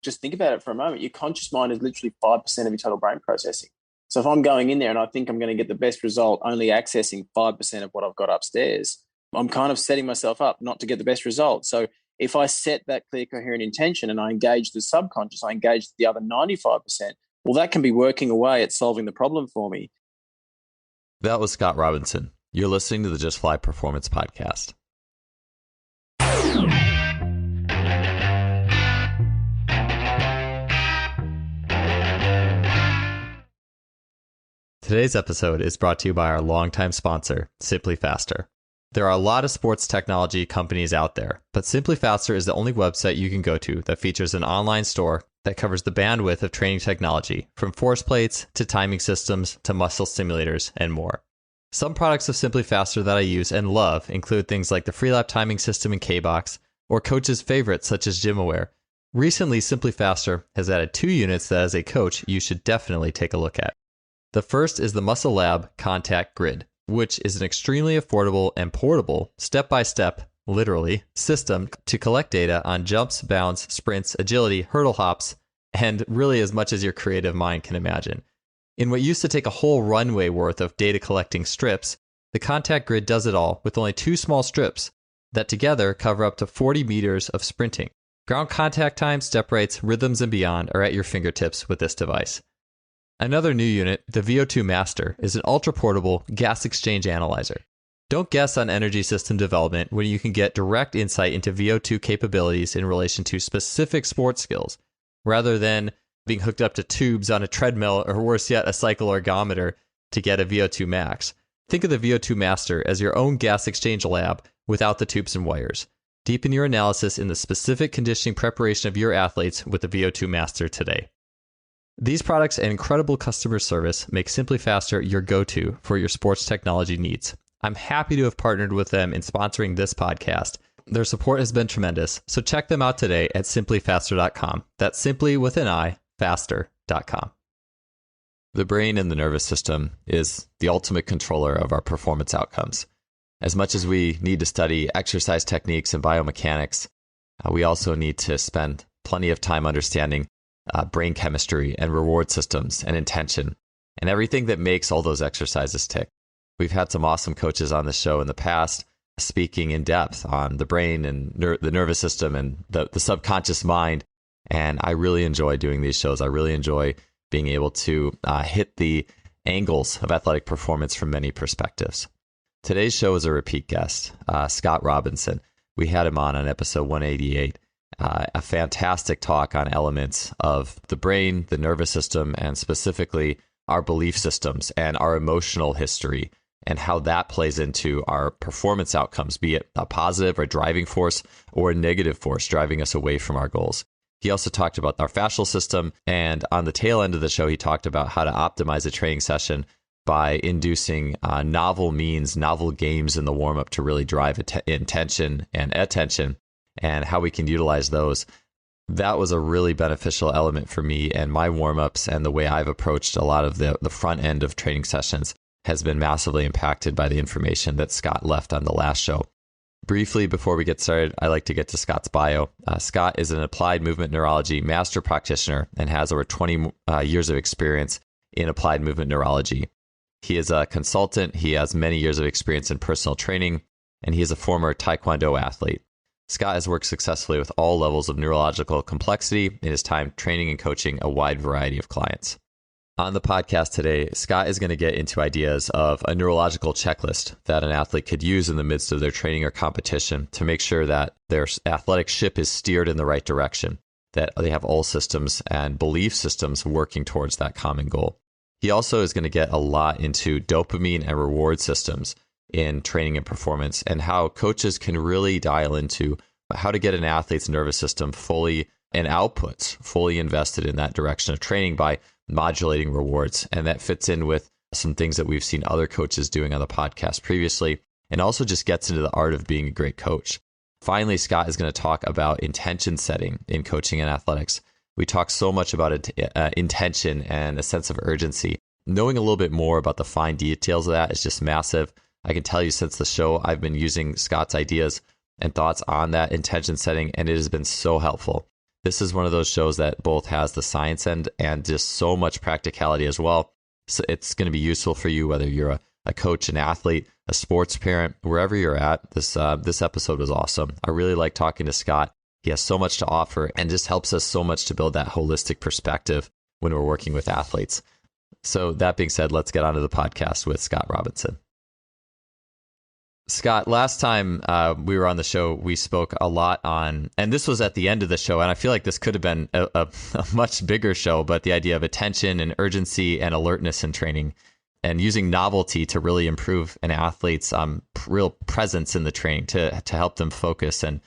just think about it for a moment. Your conscious mind is literally 5% of your total brain processing. So if I'm going in there and I think I'm going to get the best result only accessing 5% of what I've got upstairs, I'm kind of setting myself up not to get the best result. So if I set that clear, coherent intention and I engage the subconscious, I engage the other 95%, well, that can be working away at solving the problem for me. That was Scott Robinson. You're listening to the Just Fly Performance Podcast. Today's episode is brought to you by our longtime sponsor, Simply Faster. There are a lot of sports technology companies out there, but Simply Faster is the only website you can go to that features an online store that covers the bandwidth of training technology, from force plates to timing systems to muscle stimulators and more. Some products of Simply Faster that I use and love include things like the Freelap timing system in K-Box, or coach's favorites such as GymAware. Recently, Simply Faster has added 2 units that as a coach you should definitely take a look at. The first is the Muscle Lab Contact Grid, which is an extremely affordable and portable, step-by-step, literally, system to collect data on jumps, bounds, sprints, agility, hurdle hops, and really as much as your creative mind can imagine. In what used to take a whole runway worth of data collecting strips, the Contact Grid does it all with only 2 small strips that together cover up to 40 meters of sprinting. Ground contact time, step rates, rhythms, and beyond are at your fingertips with this device. Another new unit, the VO2 Master, is an ultra-portable gas exchange analyzer. Don't guess on energy system development when you can get direct insight into VO2 capabilities in relation to specific sports skills, rather than being hooked up to tubes on a treadmill or worse yet, a cycle ergometer to get a VO2 max. Think of the VO2 Master as your own gas exchange lab without the tubes and wires. Deepen your analysis in the specific conditioning preparation of your athletes with the VO2 Master today. These products and incredible customer service make Simply Faster your go-to for your sports technology needs. I'm happy to have partnered with them in sponsoring this podcast. Their support has been tremendous, so check them out today at simplyfaster.com. That's simply with an I, faster.com. The brain and the nervous system is the ultimate controller of our performance outcomes. As much as we need to study exercise techniques and biomechanics, we also need to spend plenty of time understanding brain chemistry and reward systems and intention and everything that makes all those exercises tick. We've had some awesome coaches on the show in the past speaking in depth on the brain and the nervous system and the subconscious mind. And I really enjoy doing these shows. I really enjoy being able to hit the angles of athletic performance from many perspectives. Today's show is a repeat guest, Scott Robinson. We had him on episode 188. A fantastic talk on elements of the brain, the nervous system, and specifically our belief systems and our emotional history and how that plays into our performance outcomes, be it a positive or driving force or a negative force driving us away from our goals. He also talked about our fascial system, and on the tail end of the show, he talked about how to optimize a training session by inducing novel means, novel games in the warm-up to really drive intention and attention, and how we can utilize those. That was a really beneficial element for me, and my warm-ups and the way I've approached a lot of the front end of training sessions has been massively impacted by the information that Scott left on the last show. Briefly, before we get started, I like to get to Scott's bio. Scott is an Applied Movement Neurology Master practitioner and has over 20 years of experience in Applied Movement Neurology. He is a consultant, he has many years of experience in personal training, and he is a former Taekwondo athlete. Scott has worked successfully with all levels of neurological complexity in his time training and coaching a wide variety of clients. On the podcast today, Scott is going to get into ideas of a neurological checklist that an athlete could use in the midst of their training or competition to make sure that their athletic ship is steered in the right direction, that they have all systems and belief systems working towards that common goal. He also is going to get a lot into dopamine and reward systems in training and performance, and how coaches can really dial into how to get an athlete's nervous system fully and outputs fully invested in that direction of training by modulating rewards. And that fits in with some things that we've seen other coaches doing on the podcast previously, and also just gets into the art of being a great coach. Finally, Scott is going to talk about intention setting in coaching and athletics. We talk so much about intention and a sense of urgency. Knowing a little bit more about the fine details of that is just massive. I can tell you since the show, I've been using Scott's ideas and thoughts on that intention setting, and it has been so helpful. This is one of those shows that both has the science and just so much practicality as well. So it's going to be useful for you, whether you're a coach, an athlete, a sports parent, wherever you're at. This episode was awesome. I really like talking to Scott. He has so much to offer and just helps us so much to build that holistic perspective when we're working with athletes. So that being said, let's get on to the podcast with Scott Robinson. Scott, last time we were on the show, we spoke a lot on, and this was at the end of the show, and I feel like this could have been a much bigger show, but the idea of attention and urgency and alertness in training and using novelty to really improve an athlete's real presence in the training to help them focus and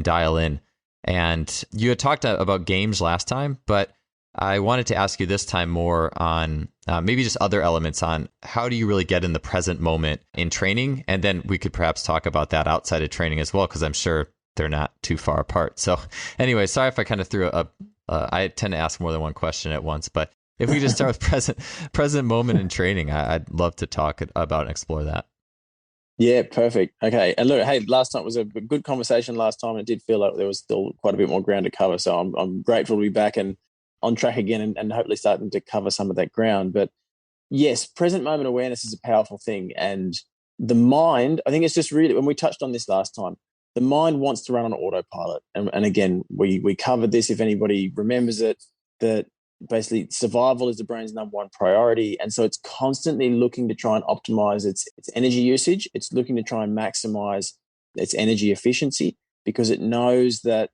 dial in. And you had talked about games last time, but I wanted to ask you this time more on maybe just other elements on how do you really get in the present moment in training? And then we could perhaps talk about that outside of training as well, because I'm sure they're not too far apart. So anyway, sorry if I kind of threw I tend to ask more than one question at once, but if we just start with present moment in training, I'd love to talk about and explore that. Yeah, perfect. Okay. And look, hey, last night was a good conversation last time. It did feel like there was still quite a bit more ground to cover. So I'm grateful to be back and on track again and hopefully starting to cover some of that ground. But yes, present moment awareness is a powerful thing. And the mind, I think it's just really, when we touched on this last time, the mind wants to run on autopilot. And again, we covered this, if anybody remembers it, that basically survival is the brain's number one priority. And so it's constantly looking to try and optimize its energy usage. It's looking to try and maximize its energy efficiency, because it knows that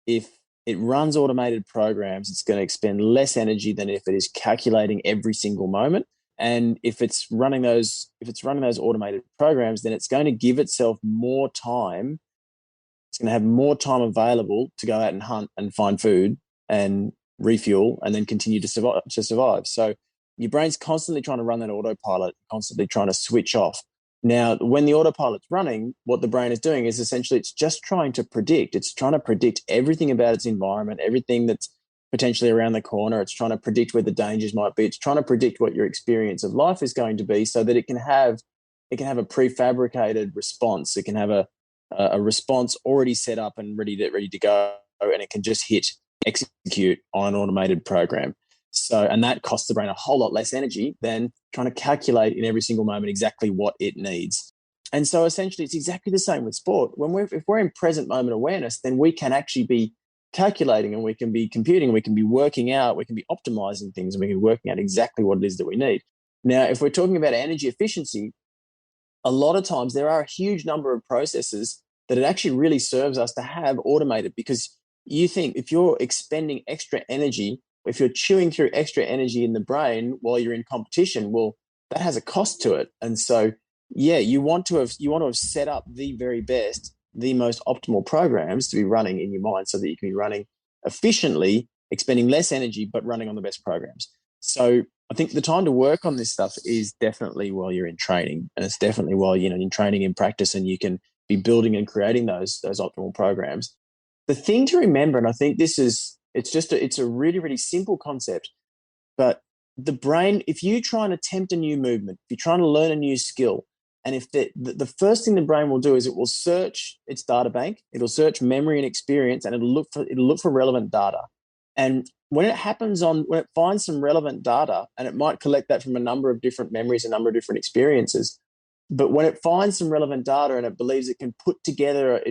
if it runs automated programs, it's going to expend less energy than if it is calculating every single moment. And if it's running those automated programs, then it's going to give itself more time. It's going to have more time available to go out and hunt and find food and refuel and then continue to survive. So your brain's constantly trying to run that autopilot, constantly trying to switch off. Now, when the autopilot's running, what the brain is doing is essentially it's just trying to predict. It's trying to predict everything about its environment, everything that's potentially around the corner. It's trying to predict where the dangers might be. It's trying to predict what your experience of life is going to be, so that it can have a prefabricated response. It can have a response already set up and ready to go, and it can just hit execute on an automated program. So, and that costs the brain a whole lot less energy than trying to calculate in every single moment exactly what it needs. And so essentially it's exactly the same with sport. If we're in present moment awareness, then we can actually be calculating and we can be computing, we can be working out, we can be optimizing things, and we can be working out exactly what it is that we need. Now, if we're talking about energy efficiency, a lot of times there are a huge number of processes that it actually really serves us to have automated, because you think if you're expending extra energy, if you're chewing through extra energy in the brain while you're in competition, well, that has a cost to it. And so, yeah, you want to have set up the very best, the most optimal programs to be running in your mind, so that you can be running efficiently, expending less energy, but running on the best programs. So I think the time to work on this stuff is definitely while you're in training, and it's definitely while you're in training, in practice, and you can be building and creating those optimal programs. The thing to remember, and I think this is, it's a really, really simple concept, but the brain, if you try and attempt a new movement, if you're trying to learn a new skill, and if the first thing the brain will do is it will search its data bank, it'll search memory and experience, and it'll look for relevant data. And when it finds some relevant data, and it might collect that from a number of different memories, a number of different experiences, but when it finds some relevant data and it believes it can put together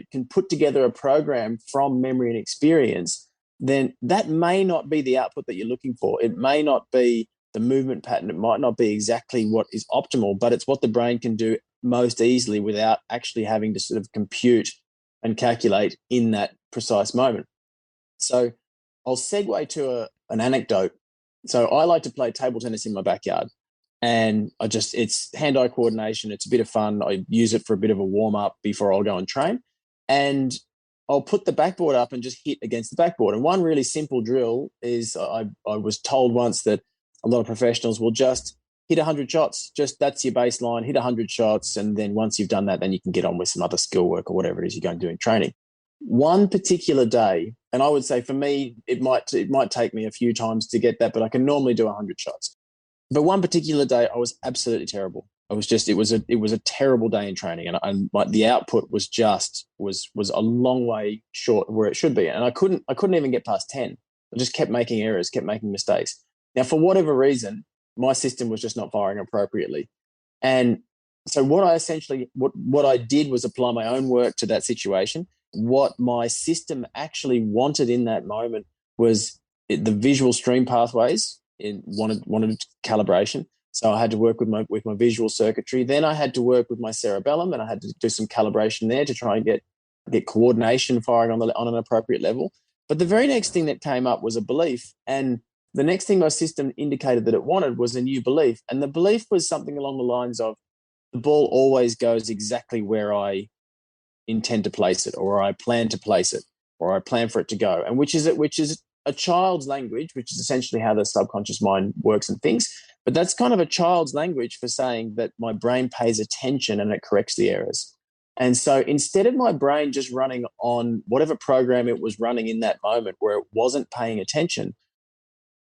a program from memory and experience, then that may not be the output that you're looking for. It may not be the movement pattern. It might not be exactly what is optimal, but it's what the brain can do most easily without actually having to sort of compute and calculate in that precise moment. So I'll segue to an anecdote. So I like to play table tennis in my backyard. And it's hand-eye coordination. It's a bit of fun. I use it for a bit of a warm-up before I'll go and train. And I'll put the backboard up and just hit against the backboard. And one really simple drill is, I was told once that a lot of professionals will just hit 100 shots. Just that's your baseline, hit 100 shots. And then once you've done that, then you can get on with some other skill work or whatever it is you're going to do in training. One particular day, and I would say for me, it might take me a few times to get that, but I can normally do 100 shots. But one particular day, I was absolutely terrible. it was a terrible day in training, and like the output was a long way short of where it should be, and I couldn't even get past 10. I just kept making errors, kept making mistakes. Now, for whatever reason, my system was just not firing appropriately, and so what I did was apply my own work to that situation. What my system actually wanted in that moment was the visual stream pathways. It wanted calibration. So I had to work with my visual circuitry. Then I had to work with my cerebellum, and I had to do some calibration there to try and get coordination firing on an appropriate level. But the very next thing that came up was a belief, and the next thing my system indicated that it wanted was a new belief, and the belief was something along the lines of, the ball always goes exactly where I intend to place it, or I plan to place it, or I plan for it to go, and which is a child's language, which is essentially how the subconscious mind works and thinks. But that's kind of a child's language for saying that my brain pays attention and it corrects the errors. And so instead of my brain just running on whatever program it was running in that moment where it wasn't paying attention,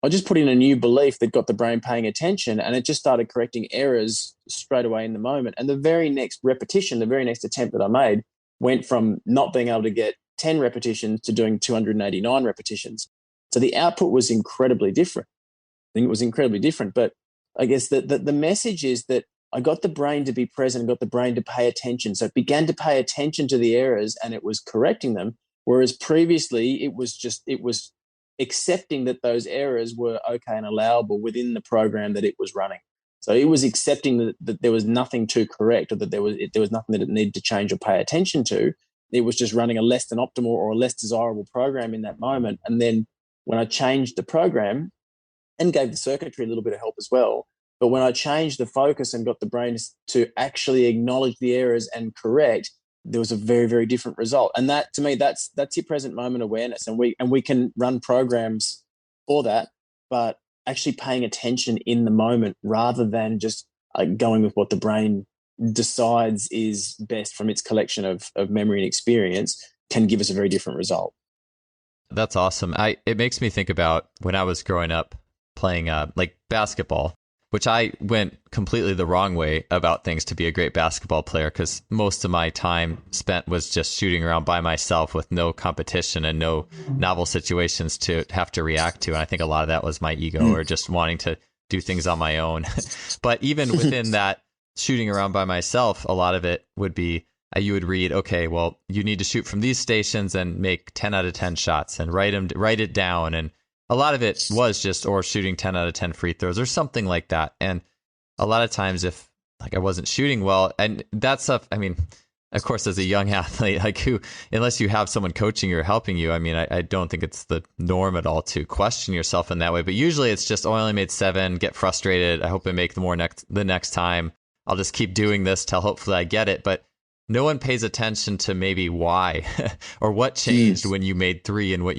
I just put in a new belief that got the brain paying attention, and it just started correcting errors straight away in the moment. And the very next repetition, the very next attempt that I made went from not being able to get 10 repetitions to doing 289 repetitions. So the output was incredibly different. I think it was incredibly different. But I guess the message is that I got the brain to be present, got the brain to pay attention. So it began to pay attention to the errors and it was correcting them. Whereas previously it was accepting that those errors were okay and allowable within the program that it was running. So it was accepting that there was nothing to correct, or that there was nothing that it needed to change or pay attention to. It was just running a less than optimal or a less desirable program in that moment. And then when I changed the program and gave the circuitry a little bit of help as well, but when I changed the focus and got the brain to actually acknowledge the errors and correct, there was a very, very different result. And that, to me, that's your present moment awareness. And we can run programs for that, but actually paying attention in the moment rather than just going with what the brain decides is best from its collection of memory and experience can give us a very different result. That's awesome. It makes me think about when I was growing up playing like basketball, which I went completely the wrong way about things to be a great basketball player, because most of my time spent was just shooting around by myself with no competition and no novel situations to have to react to. And I think a lot of that was my ego or just wanting to do things on my own. But even within that shooting around by myself, a lot of it would be, you would read, okay, well, you need to shoot from these stations and make 10 out of 10 shots and write it down. And a lot of it was just, or shooting 10 out of 10 free throws or something like that. And a lot of times if like I wasn't shooting well, and that stuff, I mean, of course, as a young athlete, like unless you have someone coaching you or helping you, I mean, I don't think it's the norm at all to question yourself in that way. But usually it's just, oh, I only made 7, get frustrated. I hope I make the next time. I'll just keep doing this till hopefully I get it. But no one pays attention to maybe why or what changed when you made 3 and when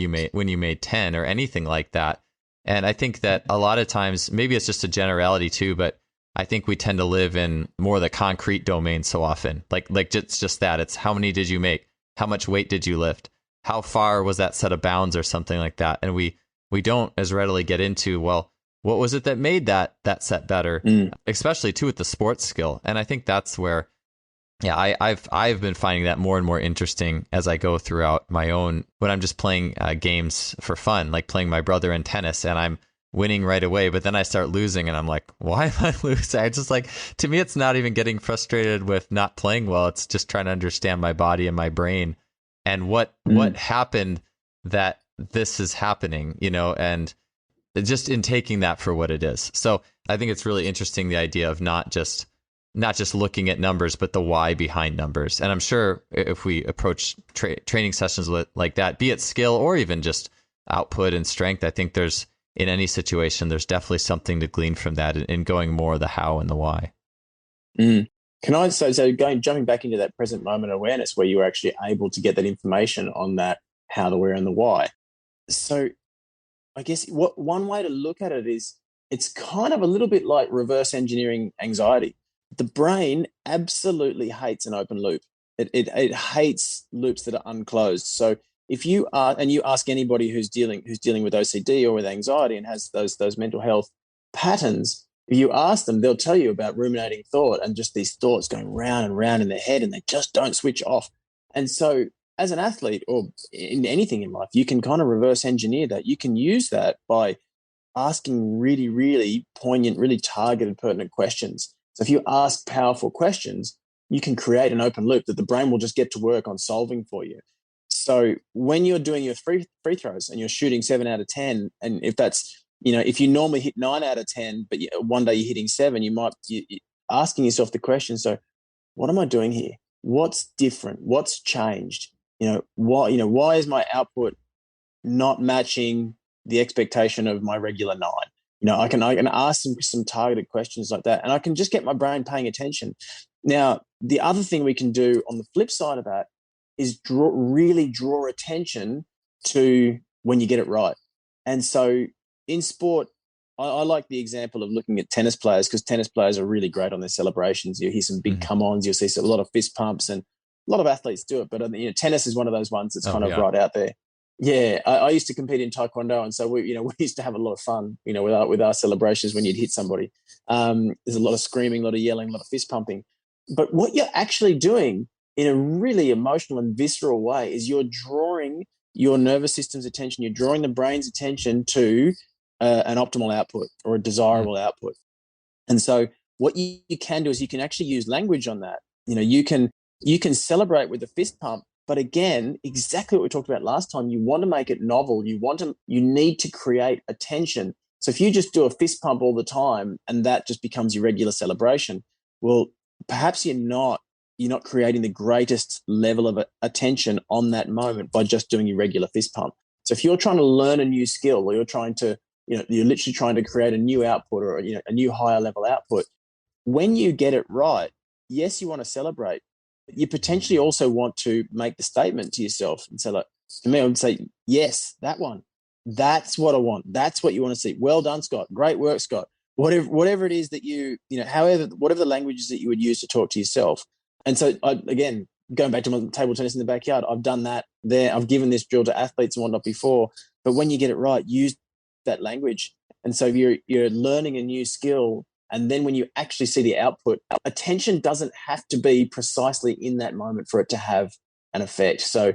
you made 10 or anything like that. And I think that a lot of times, maybe it's just a generality too, but I think we tend to live in more the concrete domain so often. Like it's just that. It's how many did you make? How much weight did you lift? How far was that set of bounds or something like that? And we don't as readily get into, well, what was it that made that set better? Especially too with the sports skill. And I think that's where, yeah, I've been finding that more and more interesting as I go throughout my own, when I'm just playing games for fun, like playing my brother in tennis, and I'm winning right away, but then I start losing and I'm like, why am I losing? I just like, to me, it's not even getting frustrated with not playing well. It's just trying to understand my body and my brain and what happened that this is happening, and just in taking that for what it is. So I think it's really interesting, the idea of not just looking at numbers, but the why behind numbers. And I'm sure if we approach training sessions like that, be it skill or even just output and strength, I think in any situation, there's definitely something to glean from that in going more the how and the why. Can I jumping back into that present moment awareness where you were actually able to get that information on that how, the where, and the why. So I guess one way to look at it is it's kind of a little bit like reverse engineering anxiety. The brain absolutely hates an open loop. It hates loops that are unclosed. So if you ask anybody who's dealing with OCD or with anxiety and has those mental health patterns, If you ask them, they'll tell you about ruminating thought and just these thoughts going round and round in their head and they just don't switch off. And so, as an athlete or in anything in life, you can kind of reverse engineer that. You can use that by asking really, really poignant, really targeted, pertinent questions. So if you ask powerful questions, you can create an open loop that the brain will just get to work on solving for you. So when you're doing your free throws and you're shooting 7 out of 10, and if that's, if you normally hit 9 out of 10, but one day you're hitting 7, you're asking yourself the question, so what am I doing here? What's different? What's changed? Why is my output not matching the expectation of my regular 9? I can ask some targeted questions like that, and I can just get my brain paying attention. Now, the other thing we can do on the flip side of that is really draw attention to when you get it right. And so in sport, I like the example of looking at tennis players, because tennis players are really great on their celebrations. You hear some big come-ons, you'll see a lot of fist pumps, and a lot of athletes do it. But tennis is one of those ones that's right out there. Yeah, I used to compete in Taekwondo, and so we used to have a lot of fun, with our celebrations when you'd hit somebody. There's a lot of screaming, a lot of yelling, a lot of fist pumping. But what you're actually doing in a really emotional and visceral way is you're drawing your nervous system's attention, you're drawing the brain's attention to an optimal output or a desirable output. And so what you can do is you can actually use language on that. You can celebrate with a fist pump, but again, exactly what we talked about last time, you want to make it novel. You need to create attention. So if you just do a fist pump all the time and that just becomes your regular celebration, well, perhaps you're not creating the greatest level of attention on that moment by just doing your regular fist pump. So if you're trying to learn a new skill, or you're trying to, you're literally trying to create a new output or, a new higher level output, when you get it right, yes, you want to celebrate, but you potentially also want to make the statement to yourself and say, like, to me, I would say, yes, that one, that's what I want. That's what you want to see. Well done, Scott. Great work, Scott. Whatever it is that whatever the languages that you would use to talk to yourself. And so, again, going back to my table tennis in the backyard, I've done that there. I've given this drill to athletes and whatnot before. But when you get it right, use that language. And so you're learning a new skill. And then when you actually see the output, attention doesn't have to be precisely in that moment for it to have an effect. So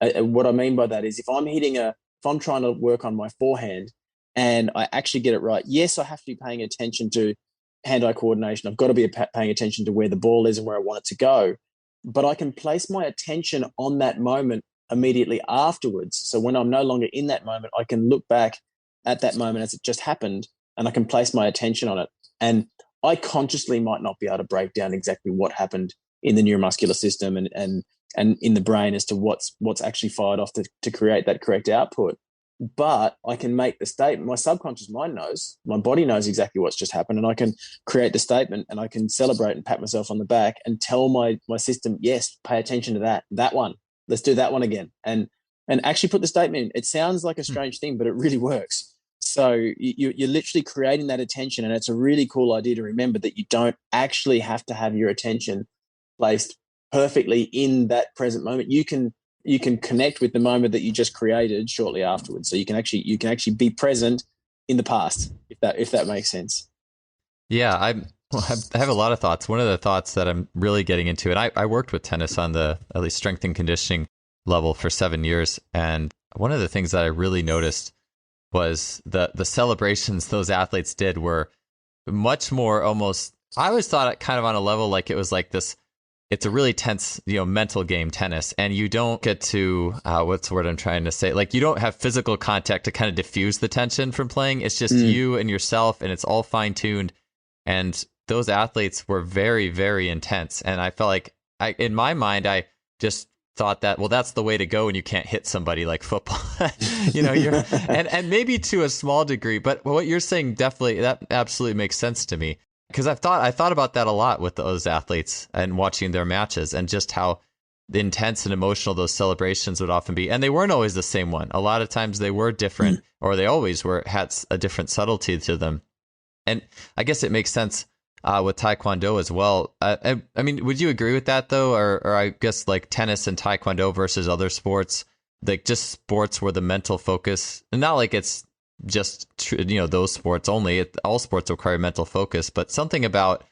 what I mean by that is if I'm trying to work on my forehand and I actually get it right, yes, I have to be paying attention to hand-eye coordination. I've got to be paying attention to where the ball is and where I want it to go. But I can place my attention on that moment immediately afterwards. So when I'm no longer in that moment, I can look back at that moment as it just happened and I can place my attention on it. And I consciously might not be able to break down exactly what happened in the neuromuscular system and in the brain as to what's actually fired off to create that correct output. But I can make the statement. My subconscious mind knows, my body knows exactly what's just happened, and I can create the statement and I can celebrate and pat myself on the back and tell my system, yes, pay attention to that one. Let's do that one again. And actually put the statement in. It sounds like a strange thing, but it really works. So you're literally creating that attention, and it's a really cool idea to remember that you don't actually have to have your attention placed perfectly in that present moment. You can connect with the moment that you just created shortly afterwards. So you can actually be present in the past, if that makes sense. Yeah, I have a lot of thoughts. One of the thoughts that I'm really getting into, and I worked with tennis on the at least strength and conditioning level for 7 years, and one of the things that I really noticed was the celebrations those athletes did were much more almost. I always thought it kind of on a level like it was like this. It's a really tense, mental game, tennis, and you don't get to, what's the word I'm trying to say? Like, you don't have physical contact to kind of diffuse the tension from playing. It's just you and yourself, and it's all fine-tuned. And those athletes were very, very intense. And I felt like, in my mind, I just thought that, well, that's the way to go, and you can't hit somebody like football. And maybe to a small degree, but what you're saying definitely, that absolutely makes sense to me. Because I thought about that a lot with those athletes and watching their matches and just how intense and emotional those celebrations would often be. And they weren't always the same one. A lot of times they were different, or they always had a different subtlety to them. And I guess it makes sense with Taekwondo as well. I mean, would you agree with that though? Or I guess like tennis and Taekwondo versus other sports, like just sports where the mental focus, and not like it's just those sports only. All sports require mental focus, but something about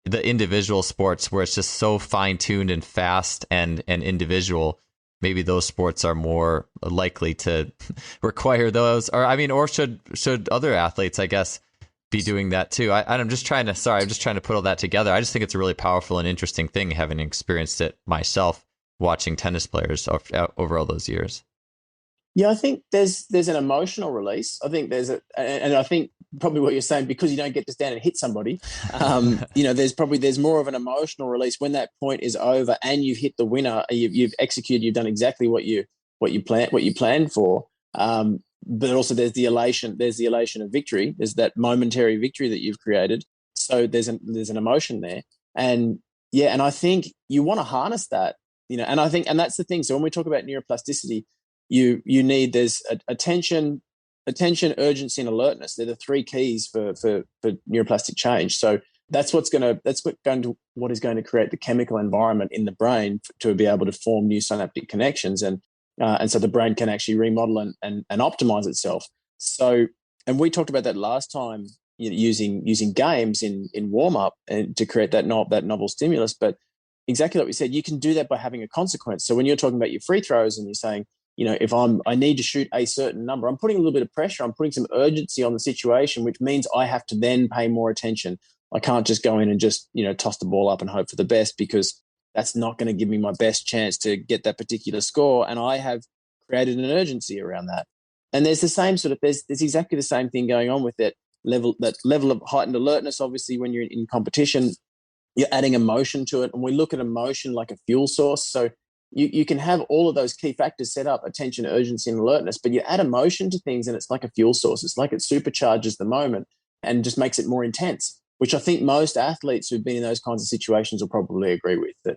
the individual sports where it's just so fine-tuned and fast and individual, maybe those sports are more likely to require those, or should other athletes, I guess, be doing that too. I'm just trying to put all that together. I just think it's a really powerful and interesting thing, having experienced it myself, watching tennis players over all those years. Yeah, I think there's an emotional release. I think and I think probably what you're saying, because you don't get to stand and hit somebody, there's more of an emotional release when that point is over and you've hit the winner. You've executed. You've done exactly what you planned for. But also there's the elation. There's the elation of victory. There's that momentary victory that you've created. So there's an emotion there, and I think you want to harness that. And I think, and that's the thing. So when we talk about neuroplasticity, you need, there's attention, urgency, and alertness. They're the three keys for neuroplastic change. So that's what is going to create the chemical environment in the brain to be able to form new synaptic connections, and so the brain can actually remodel and optimize itself. So, and we talked about that last time, using games in warm up and to create that novel stimulus. But exactly like we said, you can do that by having a consequence. So when you're talking about your free throws and you're saying, if I need to shoot a certain number, I'm putting a little bit of pressure. I'm putting some urgency on the situation, which means I have to then pay more attention. I can't just go in and just, toss the ball up and hope for the best, because that's not going to give me my best chance to get that particular score. And I have created an urgency around that. And there's the same there's exactly the same thing going on with that level of heightened alertness. Obviously, when you're in competition, you're adding emotion to it. And we look at emotion like a fuel source. So you can have all of those key factors set up: attention, urgency, and alertness, but you add emotion to things and it's like a fuel source. It's like it supercharges the moment and just makes it more intense, which I think most athletes who've been in those kinds of situations will probably agree with. That,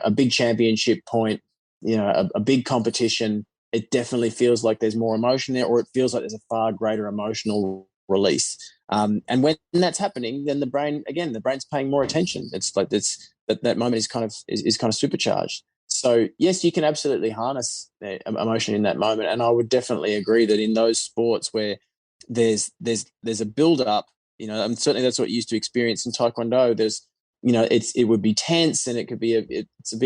a big championship point, a big competition, it definitely feels like there's more emotion there, or it feels like there's a far greater emotional release. And when that's happening, then the brain's paying more attention. It's like that moment is kind of supercharged. So yes, you can absolutely harness emotion in that moment, and I would definitely agree that in those sports where there's a build up, and certainly that's what you used to experience in Taekwondo. There's, it would be tense, and it could be it's a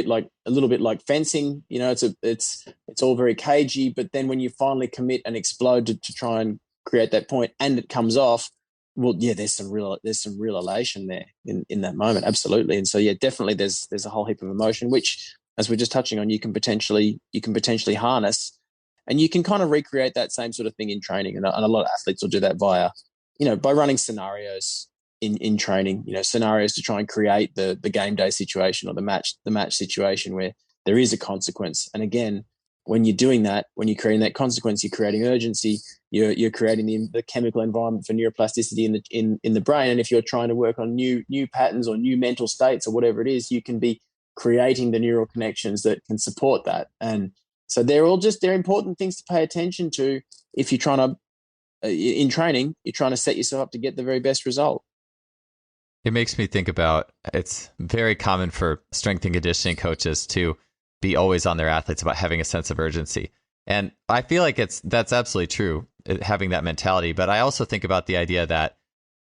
little bit like fencing. It's all very cagey, but then when you finally commit and explode to try and create that point, and it comes off, well, yeah, there's some real elation there in that moment, absolutely. And so, yeah, definitely, there's a whole heap of emotion, which, as we're just touching on, you can potentially harness, and you can kind of recreate that same sort of thing in training. And a lot of athletes will do that via, by running scenarios in training, scenarios to try and create the game day situation or the match situation where there is a consequence. And again, when you're doing that, when you're creating that consequence, you're creating urgency. You're creating the chemical environment for neuroplasticity in the brain. And if you're trying to work on new patterns or new mental states or whatever it is, you can be creating the neural connections that can support that. And so they're important things to pay attention to if you're trying to, in training, you're trying to set yourself up to get the very best result. It makes me think about, it's very common for strength and conditioning coaches to be always on their athletes about having a sense of urgency. And I feel like that's absolutely true, having that mentality. But I also think about the idea that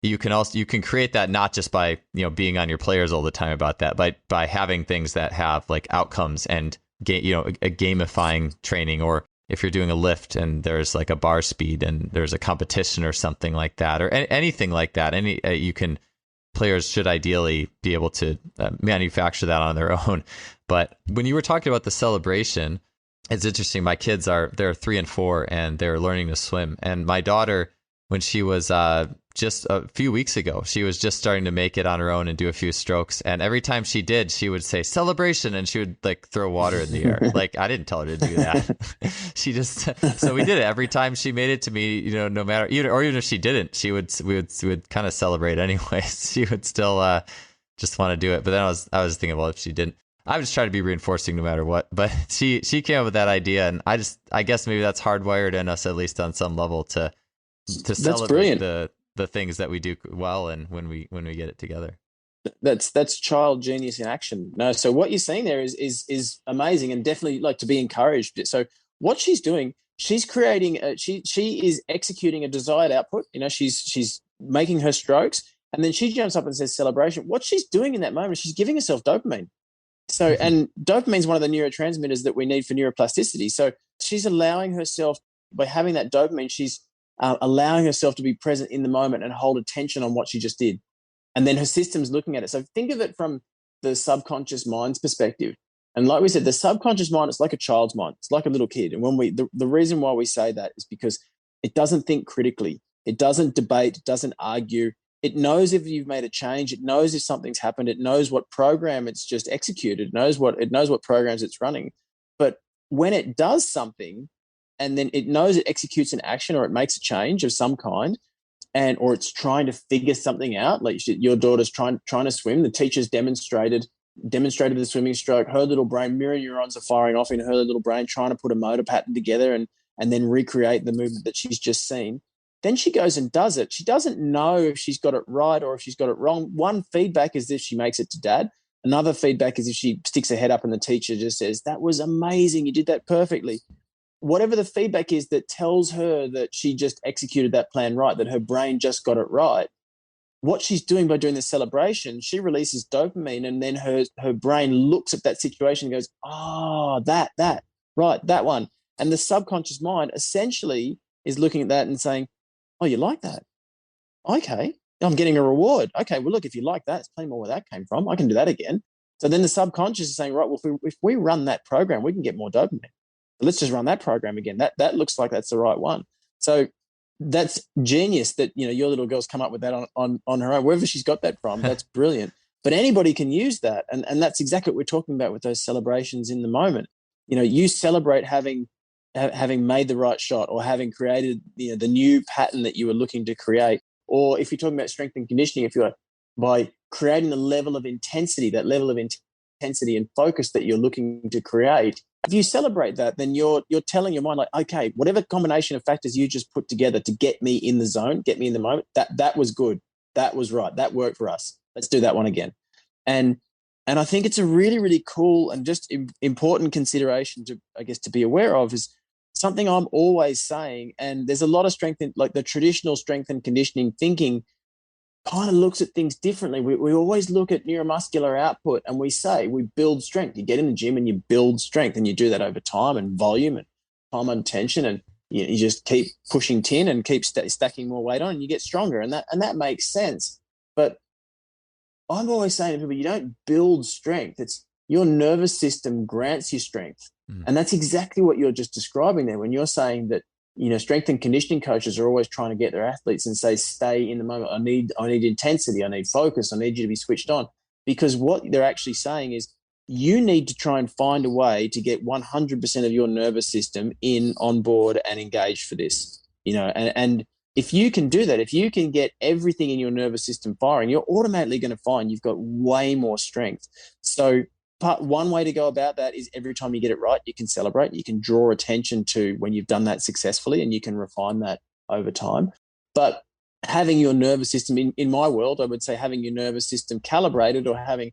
you can create that not just by, being on your players all the time about that, but by having things that have like outcomes and a gamifying training, or if you're doing a lift and there's like a bar speed and there's a competition or something like that, or anything like that. Players should ideally be able to manufacture that on their own. But when you were talking about the celebration, it's interesting. My kids they're 3 and 4, and they're learning to swim. And my daughter, when she was just a few weeks ago, she was just starting to make it on her own and do a few strokes. And every time she did, she would say celebration, and she would like throw water in the air. Like, I didn't tell her to do that. She just, so we did it every time she made it to me, no matter, even if she didn't, we would kind of celebrate anyways. She would still just want to do it. But then I was thinking, well, if she didn't, I would just try to be reinforcing no matter what. But she came up with that idea, and I guess maybe that's hardwired in us, at least on some level, to celebrate the things that we do well, and when we get it together. That's child genius in action. No, so what you're seeing there is amazing, and definitely like to be encouraged. So what she's doing, she's creating she is executing a desired output. She's making her strokes, and then she jumps up and says celebration. What she's doing in that moment, she's giving herself dopamine. So, and dopamine is one of the neurotransmitters that we need for neuroplasticity. So she's allowing herself, by having that dopamine, she's allowing herself to be present in the moment and hold attention on what she just did. And then her system's looking at it. So think of it from the subconscious mind's perspective. And like we said, the subconscious mind, it's like a child's mind. It's like a little kid. And when the reason why we say that is because it doesn't think critically. It doesn't debate. It doesn't argue. It knows if you've made a change. It knows if something's happened. It knows what program it's just executed. It knows what programs it's running. But when it does something, and then it knows it executes an action or it makes a change of some kind, or it's trying to figure something out. Like your daughter's trying to swim. The teacher's demonstrated the swimming stroke. Her little brain, mirror neurons are firing off in her little brain, trying to put a motor pattern together and then recreate the movement that she's just seen. Then she goes and does it. She doesn't know if she's got it right or if she's got it wrong. One feedback is if she makes it to dad. Another feedback is if she sticks her head up and the teacher just says, "That was amazing. You did that perfectly." Whatever the feedback is that tells her that she just executed that plan right, that her brain just got it right. What she's doing by doing the celebration, she releases dopamine, and then her brain looks at that situation and goes, "Oh, that, right, that one." And the subconscious mind essentially is looking at that and saying, "Oh, you like that? Okay, I'm getting a reward. Okay, well, look, if you like that, it's plenty more where that came from. I can do that again." So then the subconscious is saying, right, well, if we run that program, we can get more dopamine. Let's just run that program again. That looks like that's the right one. So that's genius that your little girl's come up with that on her own. Wherever she's got that from, that's brilliant. But anybody can use that, and that's exactly what we're talking about with those celebrations in the moment. You celebrate having made the right shot, or having created the new pattern that you were looking to create. Or if you're talking about strength and conditioning, if you're by creating the level of intensity, that level of intensity and focus that you're looking to create. If you celebrate that, then you're telling your mind, like, okay, whatever combination of factors you just put together to get me in the zone, get me in the moment, that was good. That was right. That worked for us. Let's do that one again. And I think it's a really, really cool and just important consideration to be aware of, is something I'm always saying. And there's a lot of strength in, like, the traditional strength and conditioning thinking kind of looks at things differently. We always look at neuromuscular output and we say we build strength. You get in the gym and you build strength, and you do that over time and volume and time and tension, and you just keep pushing tin and keep stacking more weight on, and you get stronger, and that makes sense. But I'm always saying to people, you don't build strength. It's your nervous system grants you strength. And that's exactly what you're just describing there when you're saying that strength and conditioning coaches are always trying to get their athletes and say, stay in the moment. I need intensity. I need focus. I need you to be switched on. Because what they're actually saying is you need to try and find a way to get 100% of your nervous system on board and engaged for this. And if you can do that, if you can get everything in your nervous system firing, you're automatically going to find you've got way more strength. So one way to go about that is every time you get it right, you can celebrate. You can draw attention to when you've done that successfully, and you can refine that over time. But having your nervous system, in my world, I would say having your nervous system calibrated, or having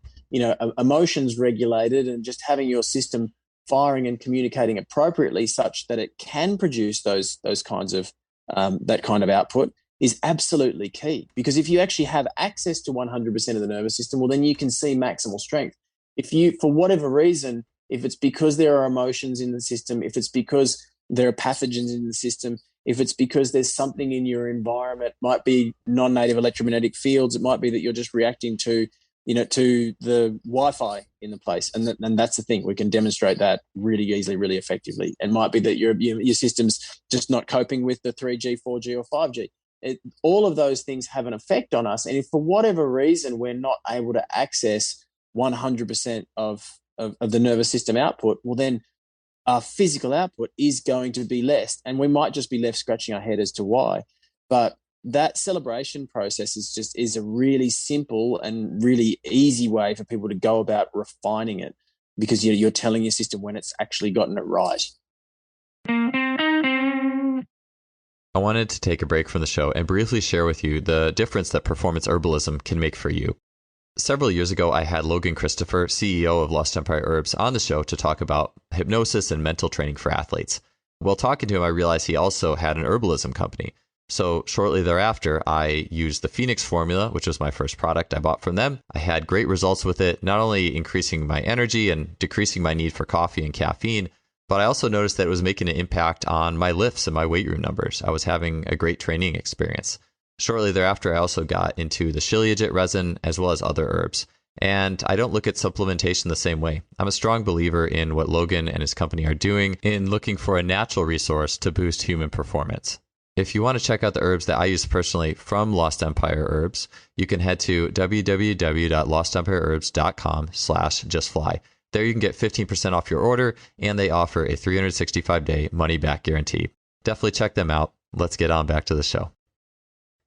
emotions regulated, and just having your system firing and communicating appropriately such that it can produce those kinds of that kind of output is absolutely key. Because if you actually have access to 100% of the nervous system, well, then you can see maximal strength. If you, for whatever reason, if it's because there are emotions in the system, if it's because there are pathogens in the system, if it's because there's something in your environment, might be non-native electromagnetic fields, it might be that you're just reacting to the Wi-Fi in the place, and that's the thing. We can demonstrate that really easily, really effectively. It might be that your system's just not coping with the 3G, 4G, or 5G. All of those things have an effect on us, and if for whatever reason we're not able to access 100% of the nervous system output, well, then our physical output is going to be less, and we might just be left scratching our head as to why. But that celebration process is a really simple and really easy way for people to go about refining it, because you're telling your system when it's actually gotten it right. I wanted to take a break from the show and briefly share with you the difference that performance herbalism can make for you. Several years ago, I had Logan Christopher, CEO of Lost Empire Herbs, on the show to talk about hypnosis and mental training for athletes. Well, talking to him, I realized he also had an herbalism company. So shortly thereafter, I used the Phoenix formula, which was my first product I bought from them. I had great results with it, not only increasing my energy and decreasing my need for coffee and caffeine, but I also noticed that it was making an impact on my lifts and my weight room numbers. I was having a great training experience. Shortly thereafter, I also got into the shilajit resin as well as other herbs. And I don't look at supplementation the same way. I'm a strong believer in what Logan and his company are doing in looking for a natural resource to boost human performance. If you want to check out the herbs that I use personally from Lost Empire Herbs, you can head to www.lostempireherbs.com/justfly. There you can get 15% off your order, and they offer a 365-day money-back guarantee. Definitely check them out. Let's get on back to the show.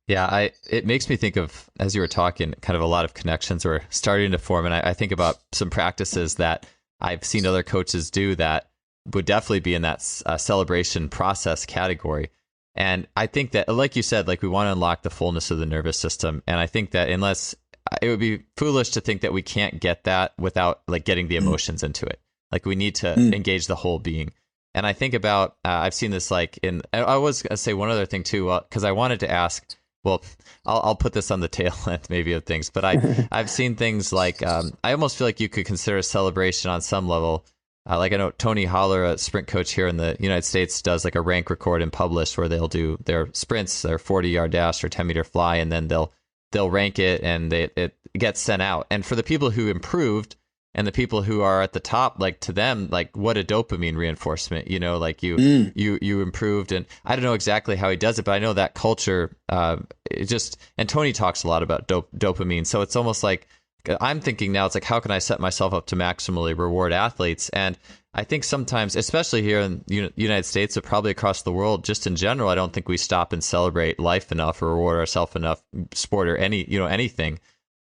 Yeah, it makes me think of, as you were talking, kind of a lot of connections were starting to form. And I think about some practices that I've seen other coaches do that would definitely be in that celebration process category. And I think that, like you said, like we want to unlock the fullness of the nervous system. And I think that unless it would be foolish to think that we can't get that without like getting the emotions into it. Like we need to engage the whole being. And I think about, I've seen this like I was going to say one other thing too, because I wanted to ask, well, I'll put this on the tail end maybe of things, but I've seen things like, I almost feel like you could consider a celebration on some level. Like I know Tony Holler, a sprint coach here in the United States, does like a rank record and publish where they'll do their sprints, their 40-yard dash or 10-meter fly, and then they'll rank it and it gets sent out. And for the people who improved and the people who are at the top, like to them, like what a dopamine reinforcement, you know, like you improved. And I don't know exactly how he does it, but I know that culture, and Tony talks a lot about dopamine. So it's almost like, I'm thinking now, it's like, how can I set myself up to maximally reward athletes? And I think sometimes, especially here in the United States, but probably across the world, just in general, I don't think we stop and celebrate life enough or reward ourselves enough, sport or anything.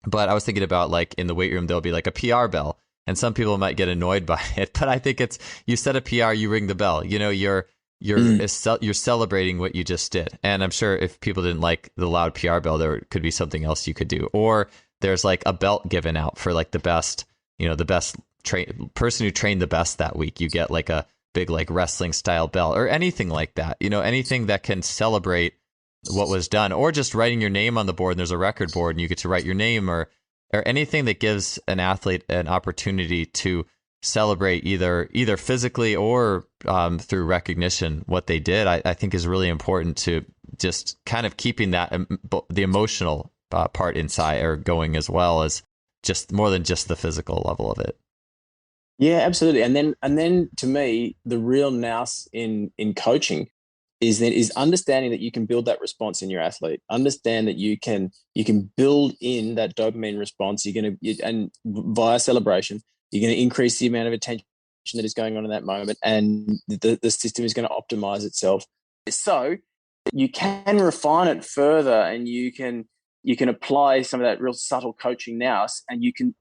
But I was thinking about like in the weight room, there'll be like a PR bell, and some people might get annoyed by it. But I think it's, you set a PR, you ring the bell. You know, you're celebrating what you just did. And I'm sure if people didn't like the loud PR bell, there could be something else you could do. Or there's like a belt given out for like the best person who trained the best that week. You get like a big like wrestling style belt or anything like that. You know, anything that can celebrate what was done, or just writing your name on the board and there's a record board and you get to write your name, or anything that gives an athlete an opportunity to celebrate either physically or through recognition what they did, I think is really important to just kind of keeping that the emotional part inside or going, as well as just more than just the physical level of it. Yeah, absolutely. And then to me, the real nous in coaching is understanding that you can build that response in your athlete. Understand that you can build in that dopamine response. And via celebration, you're going to increase the amount of attention that is going on in that moment, and the system is going to optimize itself. So you can refine it further, and you can apply some of that real subtle coaching nous, and you can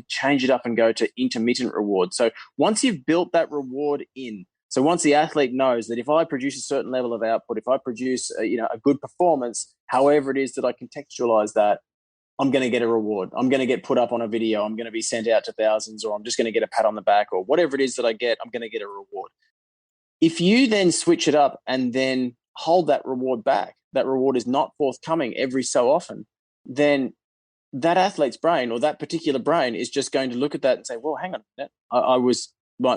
change it up and go to intermittent reward. So once you've built that reward in, so once the athlete knows that if I produce a certain level of output, if I produce a good performance, however it is that I contextualize that, I'm going to get a reward. I'm going to get put up on a video. I'm going to be sent out to thousands, or I'm just going to get a pat on the back, or whatever it is that I get, I'm going to get a reward. If you then switch it up and then hold that reward back, that reward is not forthcoming every so often, then that athlete's brain, or that particular brain, is just going to look at that and say, well, hang on a minute.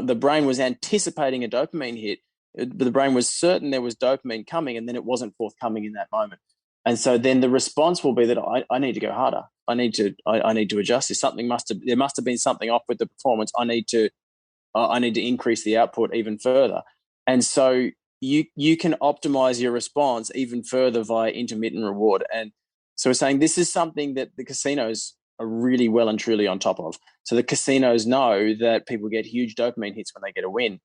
The brain was anticipating a dopamine hit. The brain was certain there was dopamine coming, and then it wasn't forthcoming in that moment. And so then the response will be that I need to go harder. I need to adjust this. There must have been something off with the performance. I need to increase the output even further. And so you can optimize your response even further via intermittent reward. And so we're saying this is something that the casinos are really well and truly on top of. So the casinos know that people get huge dopamine hits when they get a win,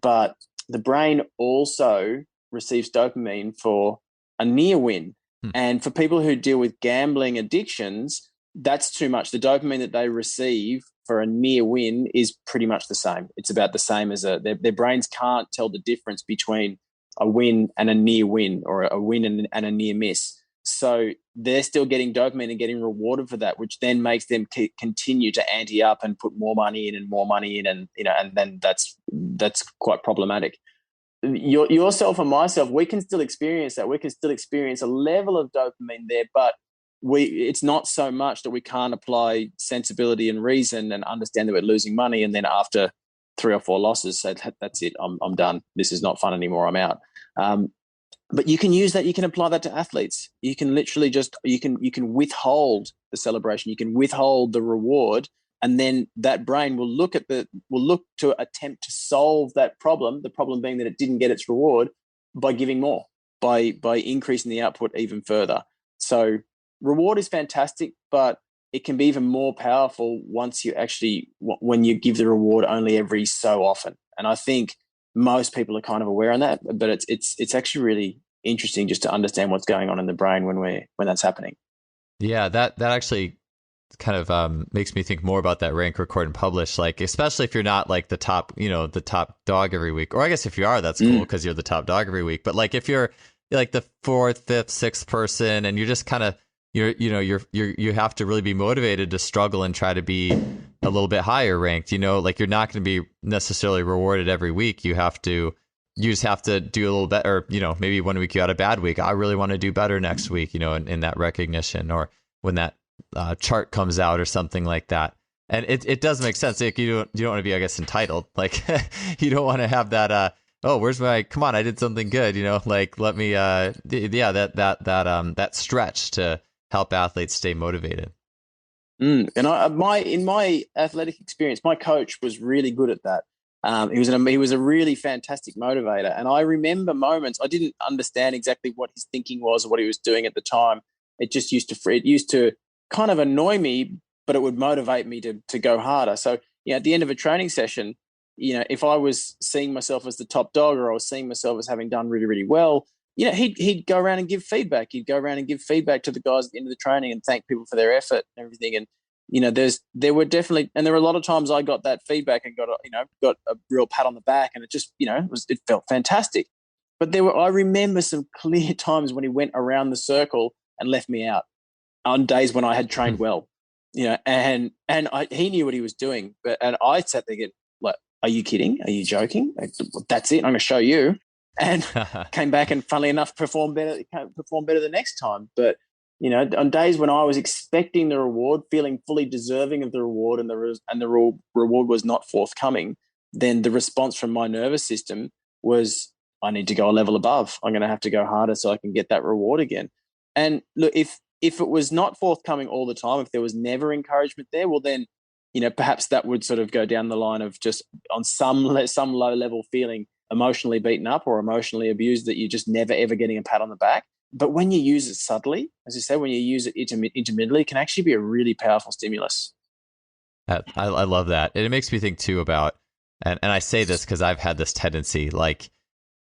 but the brain also receives dopamine for a near win. And for people who deal with gambling addictions, that's too much. The dopamine that they receive for a near win is pretty much the same. It's about the same as their brains can't tell the difference between a win and a near win, or a win and a near miss. So they're still getting dopamine and getting rewarded for that, which then makes them continue to ante up and put more money in and more money in, and then that's quite problematic. yourself and myself, we can still experience that. We can still experience a level of dopamine there, but it's not so much that we can't apply sensibility and reason and understand that we're losing money. And then after 3 or 4 losses, say, that's it, I'm done. This is not fun anymore. I'm out. But you can use that. You can apply that to athletes. You can literally you can withhold the celebration. You can withhold the reward, and then that brain will look to attempt to solve that problem. The problem being that it didn't get its reward by giving more, by increasing the output even further. So reward is fantastic, but it can be even more powerful when you give the reward only every so often. And I think most people are kind of aware on that, but it's actually really interesting just to understand what's going on in the brain when that's happening. Yeah, that actually kind of makes me think more about that rank, record, and publish. Like, especially if you're not like the top dog every week, or I guess if you are, that's cool because you're the top dog every week. But like if you're like the 4th, 5th, 6th person, and you're just kind of you have to really be motivated to struggle and try to be a little bit higher ranked, like you're not going to be necessarily rewarded every week. You just have to do a little better, maybe 1 week you had a bad week. I really want to do better next week, in that recognition, or when that chart comes out or something like that. And it does make sense. Like you don't want to be, I guess, entitled. Like you don't want to have that, come on, I did something good, like let me, that stretch to help athletes stay motivated. And in my athletic experience, my coach was really good at that. He was a really fantastic motivator. And I remember moments, I didn't understand exactly what his thinking was or what he was doing at the time. It used to kind of annoy me, but it would motivate me to go harder. So, at the end of a training session, if I was seeing myself as the top dog, or I was seeing myself as having done really, really well, he'd go around and give feedback. He'd go around and give feedback to the guys at the end of the training and thank people for their effort and everything. And, there were a lot of times I got that feedback and got a real pat on the back, and it just, it felt fantastic. But I remember some clear times when he went around the circle and left me out on days when I had trained well, and he knew what he was doing. And I sat there like, are you kidding? Are you joking? That's it. I'm going to show you. And came back and, funnily enough, performed better the next time. But on days when I was expecting the reward, feeling fully deserving of the reward, and the reward was not forthcoming, then the response from my nervous system was, I need to go a level above. I'm going to have to go harder so I can get that reward again. And look, if it was not forthcoming all the time, if there was never encouragement there, well then, perhaps that would sort of go down the line of just on some low level feeling emotionally beaten up or emotionally abused, that you're just never ever getting a pat on the back. But when you use it subtly, as you say, when you use it intermittently, it can actually be a really powerful stimulus. I love that. And it makes me think too about, and I say this because I've had this tendency, like,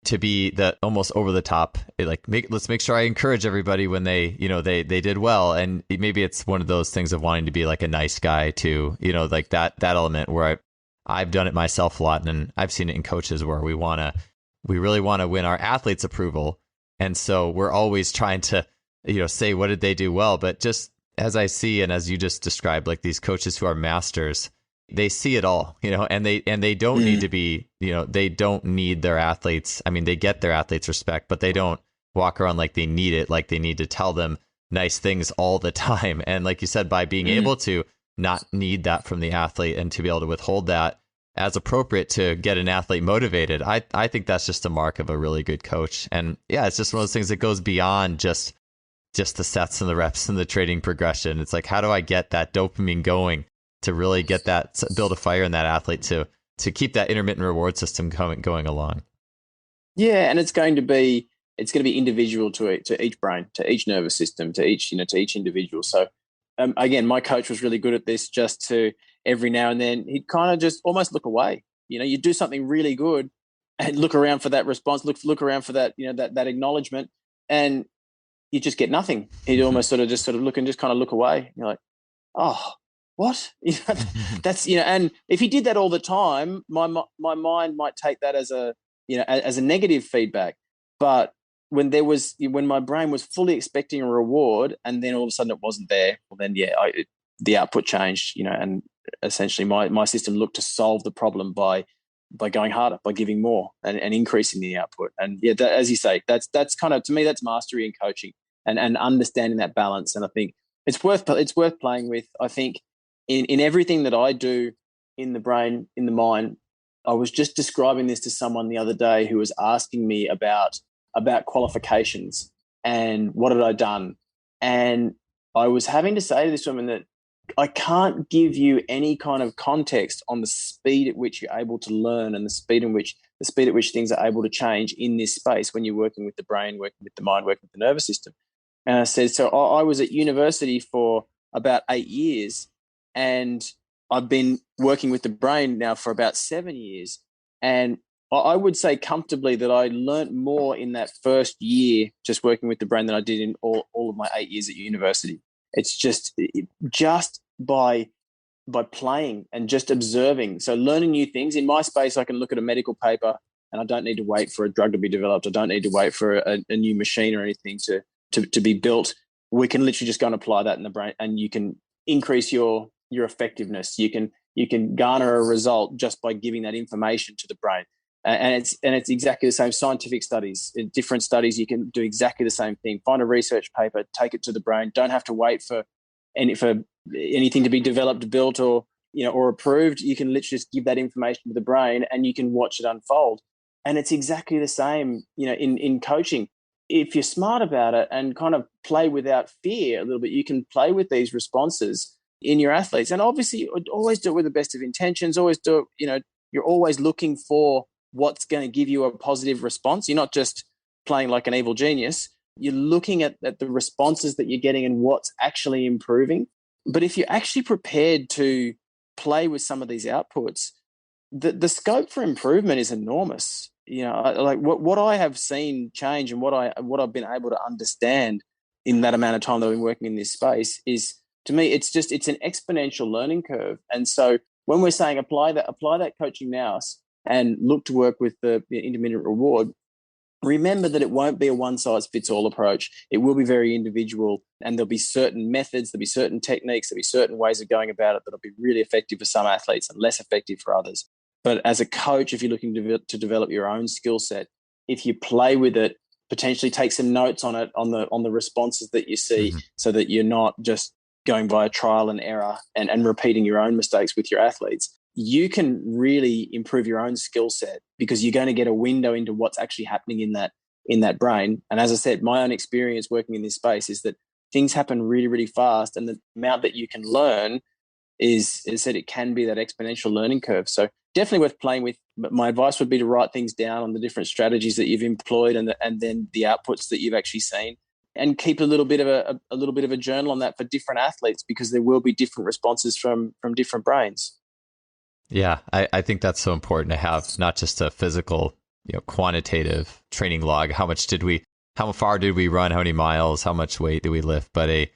to be the almost over the top, let's make sure I encourage everybody when they did well. And maybe it's one of those things of wanting to be like a nice guy too, like that element where I've done it myself a lot, and I've seen it in coaches where we really want to win our athletes' approval. And so we're always trying to, say, what did they do well? But just as I see, and as you just described, like these coaches who are masters, they see it all, and they don't need to be, they don't need their athletes. I mean, they get their athletes respect, but they don't walk around like they need it, like they need to tell them nice things all the time. And like you said, by being able to not need that from the athlete and to be able to withhold that as appropriate to get an athlete motivated, I think that's just a mark of a really good coach. And yeah, it's just one of those things that goes beyond just the sets and the reps and the training progression. It's like, how do I get that dopamine going to really get that, build a fire in that athlete to keep that intermittent reward system going along? Yeah, and it's going to be individual to each brain, to each nervous system, to each individual. So again, my coach was really good at this, just to every now and then he'd kind of just almost look away. You do something really good and look around for that response, look around for that, that acknowledgement, and you just get nothing. He'd almost sort of look and just kind of look away. You're like, oh, what? That's, and if he did that all the time, my mind might take that as a negative feedback. But when my brain was fully expecting a reward and then all of a sudden it wasn't there, well then, the output changed, and essentially my system looked to solve the problem by by going harder, by giving more and increasing the output. And yeah, that, as you say, that's kind of, to me, that's mastery in coaching and understanding that balance. And I think it's worth playing with. I think in everything that I do in the brain, in the mind, I was just describing this to someone the other day who was asking me about qualifications and what had I done. And I was having to say to this woman that I can't give you any kind of context on the speed at which you're able to learn and the speed at which things are able to change in this space when you're working with the brain, working with the mind, working with the nervous system. And I said, so I was at university for about 8 years, and I've been working with the brain now for about 7 years. And I would say comfortably that I learnt more in that first year just working with the brain than I did in all of my 8 years at university. It's just by playing and just observing. So learning new things. In my space, I can look at a medical paper and I don't need to wait for a drug to be developed. I don't need to wait for a new machine or anything to be built. We can literally just go and apply that in the brain, and you can increase your effectiveness. You can garner a result just by giving that information to the brain. And it's exactly the same. Scientific studies, in different studies, you can do exactly the same thing. Find a research paper, take it to the brain. Don't have to wait for anything to be developed, built, or approved. You can literally just give that information to the brain, and you can watch it unfold. And it's exactly the same, in coaching. If you're smart about it and kind of play without fear a little bit, you can play with these responses in your athletes. And obviously, always do it with the best of intentions. Always do it. You're always looking for what's going to give you a positive response. You're not just playing like an evil genius. You're looking at the responses that you're getting and what's actually improving. But if you're actually prepared to play with some of these outputs, the scope for improvement is enormous. Like what I have seen change and what I've been able to understand in that amount of time that I've been working in this space is, to me, it's an exponential learning curve. And so when we're saying apply that coaching now and look to work with the intermittent reward, remember that it won't be a one-size-fits-all approach. It will be very individual, and there'll be certain methods, there'll be certain techniques, there'll be certain ways of going about it that'll be really effective for some athletes and less effective for others. But as a coach, if you're looking to develop your own skill set, if you play with it, potentially take some notes on it, on the responses that you see, so that you're not just going by trial and error and repeating your own mistakes with your athletes, you can really improve your own skill set, because you're going to get a window into what's actually happening in that brain. And as I said, my own experience working in this space is that things happen really, really fast, and the amount that you can learn is that it can be that exponential learning curve. So definitely worth playing with. But my advice would be to write things down on the different strategies that you've employed and then the outputs that you've actually seen, and keep a little bit of a journal on that for different athletes, because there will be different responses from different brains. Yeah, I think that's so important to have, not just a physical, quantitative training log. How far did we run? How many miles? How much weight did we lift? But a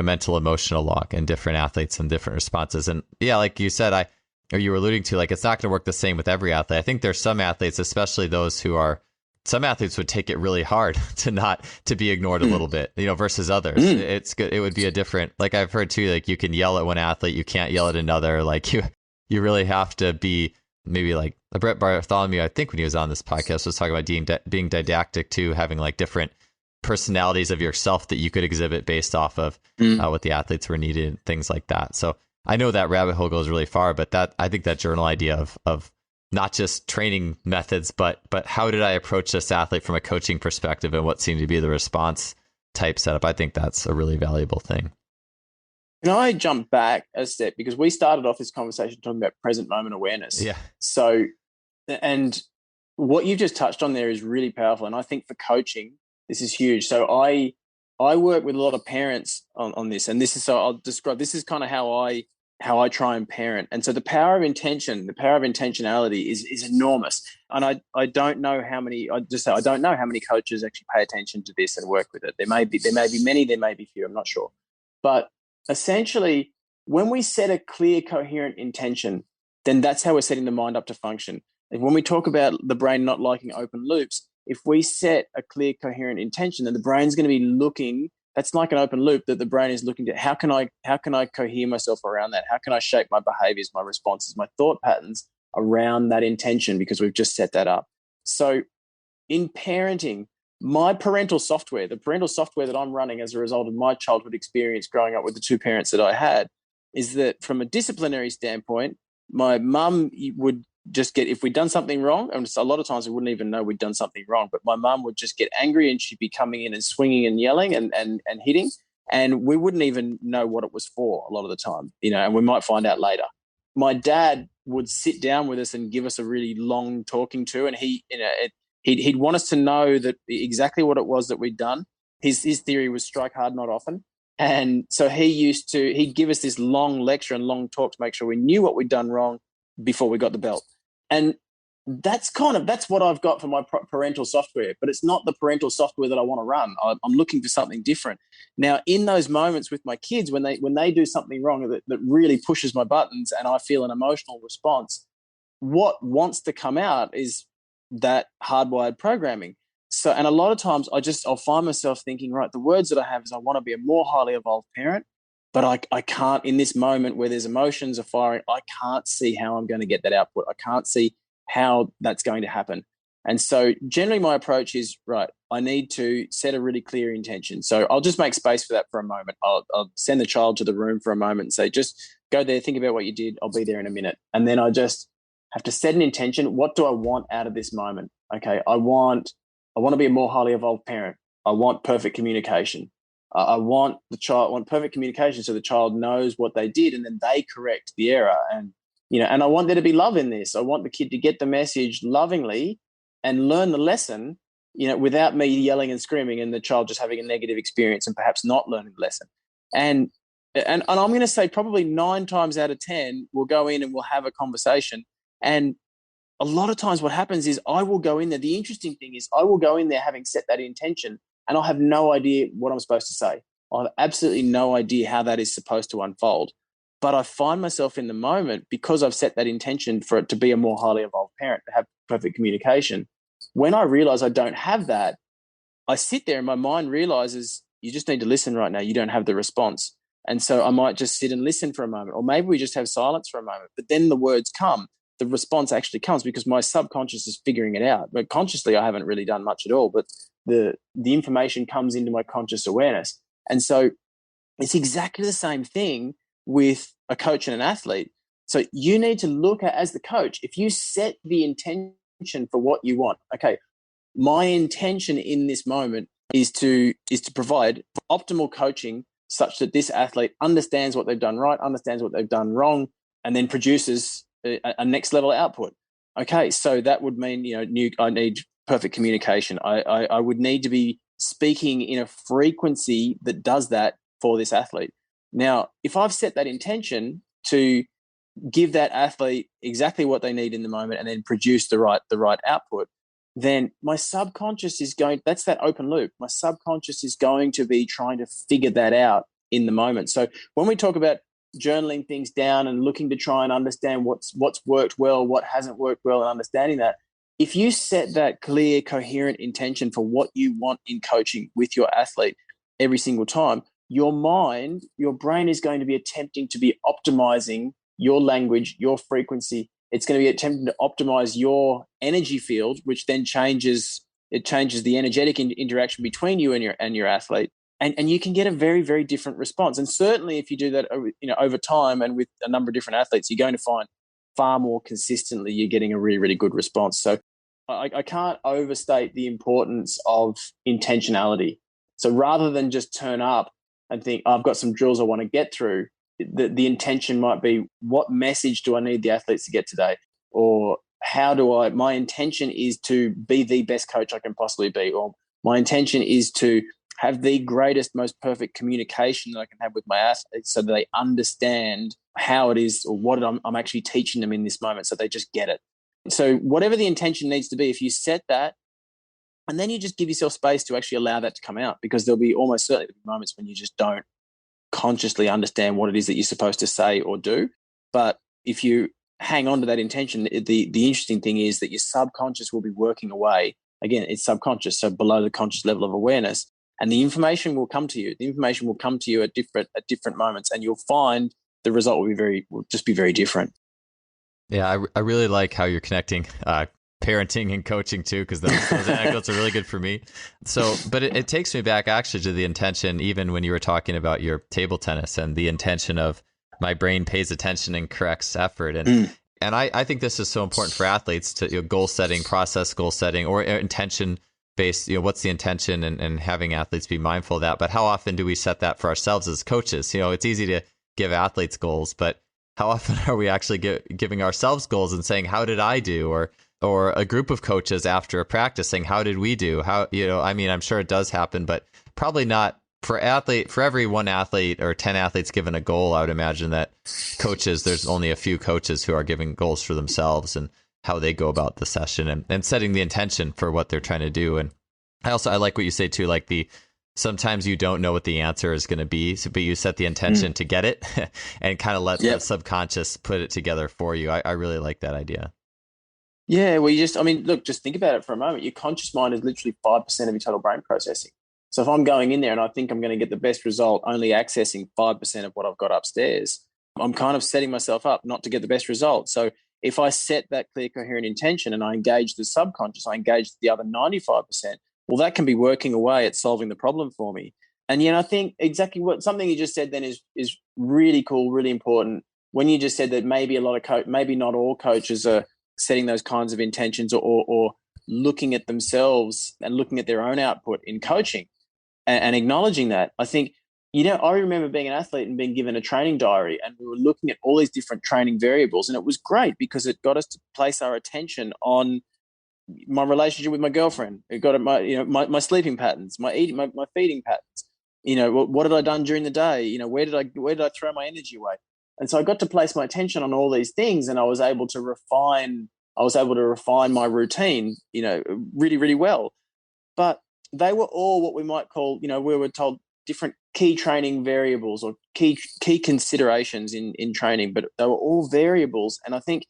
mental, emotional log, and different athletes and different responses. And yeah, like you said, or you were alluding to, like, it's not going to work the same with every athlete. I think there's some athletes, especially those some athletes would take it really hard to be ignored a little bit, versus others. It's good. It would be a different, like I've heard too, like you can yell at one athlete, you can't yell at another. Like you really have to be, maybe like Brett Bartholomew, I think when he was on this podcast, was talking about being didactic too, having like different personalities of yourself that you could exhibit based off of what the athletes were needed, things like that. So I know that rabbit hole goes really far, but I think that journal idea of not just training methods, but how did I approach this athlete from a coaching perspective and what seemed to be the response type setup, I think that's a really valuable thing. Can I jump back a step? Because we started off this conversation talking about present moment awareness. Yeah. So, and what you've just touched on there is really powerful. And I think for coaching, this is huge. So I work with a lot of parents on this, and this is, so I'll describe, this is kind of how I try and parent. And so the power of intention, the power of intentionality is enormous. And I don't know how many, I don't know how many coaches actually pay attention to this and work with it. There may be many, there may be few, I'm not sure. But essentially, when we set a clear, coherent intention, then that's how we're setting the mind up to function. And when we talk about the brain not liking open loops, if we set a clear, coherent intention, then the brain's going to be looking, that's like an open loop that the brain is looking to, how can I cohere myself around that? How can I shape my behaviors, my responses, my thought patterns around that intention because we've just set that up. So in parenting, my parental software, the parental software that I'm running as a result of my childhood experience growing up with the two parents that I had, is that from a disciplinary standpoint, my mum would just get, if we'd done something wrong, and a lot of times we wouldn't even know we'd done something wrong, but my mum would just get angry and she'd be coming in and swinging and yelling and hitting, and we wouldn't even know what it was for a lot of the time, and we might find out later. My dad would sit down with us and give us a really long talking to, and he'd want us to know that exactly what it was that we'd done. His theory was strike hard, not often. And so he'd give us this long lecture and long talk to make sure we knew what we'd done wrong before we got the belt. And that's what I've got for my parental software, but it's not the parental software that I want to run. I'm looking for something different. Now, in those moments with my kids, when they do something wrong that really pushes my buttons and I feel an emotional response, what wants to come out is that hardwired programming. So, and a lot of times I'll find myself thinking, right, the words that I have is I want to be a more highly evolved parent, but I can't, in this moment where there's emotions are firing, I can't see how I'm going to get that output. I can't see how that's going to happen. And so generally my approach is, right, I need to set a really clear intention. So I'll just make space for that for a moment. I'll send the child to the room for a moment and say, just go there, think about what you did. I'll be there in a minute. And then I just have to set an intention. What do I want out of this moment? Okay, I want to be a more highly evolved parent. I want perfect communication. I want perfect communication so the child knows what they did and then they correct the error. And I want there to be love in this. I want the kid to get the message lovingly and learn the lesson, without me yelling and screaming and the child just having a negative experience and perhaps not learning the lesson. And I'm going to say probably 9 times out of 10, we'll go in and we'll have a conversation. And a lot of times what happens is I will go in there. The interesting thing is I will go in there having set that intention and I'll have no idea what I'm supposed to say. I have absolutely no idea how that is supposed to unfold. But I find myself in the moment, because I've set that intention for it to be a more highly evolved parent, to have perfect communication. When I realize I don't have that, I sit there and my mind realizes you just need to listen right now. You don't have the response. And so I might just sit and listen for a moment, or maybe we just have silence for a moment, but then the words come. The response actually comes because my subconscious is figuring it out. But consciously, I haven't really done much at all, but the information comes into my conscious awareness. And so it's exactly the same thing with a coach and an athlete. So you need to look at, as the coach, if you set the intention for what you want, okay, my intention in this moment is to provide optimal coaching such that this athlete understands what they've done right, understands what they've done wrong, and then produces a next level output. Okay, so that would mean, I need perfect communication. I would need to be speaking in a frequency that does that for this athlete. Now, if I've set that intention to give that athlete exactly what they need in the moment and then produce the right output, then my subconscious is that's that open loop. My subconscious is going to be trying to figure that out in the moment. So when we talk about journaling things down and looking to try and understand what's worked well, what hasn't worked well, and understanding that, if you set that clear, coherent intention for what you want in coaching with your athlete every single time, your brain is going to be attempting to be optimizing your language, your frequency. It's going to be attempting to optimize your energy field, which then changes the energetic interaction between you and your athlete. And you can get a very, very different response. And certainly if you do that, over time and with a number of different athletes, you're going to find far more consistently you're getting a really, really good response. So I can't overstate the importance of intentionality. So rather than just turn up and think, I've got some drills I want to get through, the intention might be, what message do I need the athletes to get today? Or my intention is to be the best coach I can possibly be. Or my intention is to have the greatest, most perfect communication that I can have with my athletes so that they understand how it is or what I'm actually teaching them in this moment, so they just get it. So whatever the intention needs to be, if you set that, and then you just give yourself space to actually allow that to come out, because there'll be almost certainly moments when you just don't consciously understand what it is that you're supposed to say or do. But if you hang on to that intention, the interesting thing is that your subconscious will be working away. Again, it's subconscious, so below the conscious level of awareness. And the information will come to you. The information will come to you at different moments, and you'll find the result will just be very different. Yeah, I really like how you're connecting parenting and coaching too, because those anecdotes are really good for me. So, but it takes me back actually to the intention, even when you were talking about your table tennis and the intention of my brain pays attention and corrects effort. And I think this is so important for athletes to, goal setting, process goal setting, or intention based, what's the intention, and having athletes be mindful of that. But how often do we set that for ourselves as coaches? It's easy to give athletes goals, but how often are we actually giving ourselves goals and saying, how did I do? Or a group of coaches after a practice saying, how did we do? I'm sure it does happen, but probably not for every one athlete or 10 athletes given a goal. I would imagine that there's only a few coaches who are giving goals for themselves and how they go about the session and setting the intention for what they're trying to do. And I like what you say too, like sometimes you don't know what the answer is going to be, but you set the intention to get it and kind of let the subconscious put it together for you. I really like that idea. Yeah, well, just think about it for a moment. Your conscious mind is literally 5% of your total brain processing. So if I'm going in there and I think I'm going to get the best result, only accessing 5% of what I've got upstairs, I'm kind of setting myself up not to get the best result. So if I set that clear, coherent intention and I engage the subconscious, I engage the other 95%, well, that can be working away at solving the problem for me. And I think exactly something you just said then is really cool, really important. When you just said that maybe maybe not all coaches are setting those kinds of intentions or looking at themselves and looking at their own output in coaching and acknowledging that. I think, I remember being an athlete and being given a training diary, and we were looking at all these different training variables, and it was great because it got us to place our attention on my relationship with my girlfriend. It got at my sleeping patterns, my eating, my feeding patterns. What had I done during the day? Where did I throw my energy away? And so I got to place my attention on all these things, and I was able to refine my routine, really, really well. But they were all what we might call, we were told different key training variables or key considerations in training, but they were all variables. And I think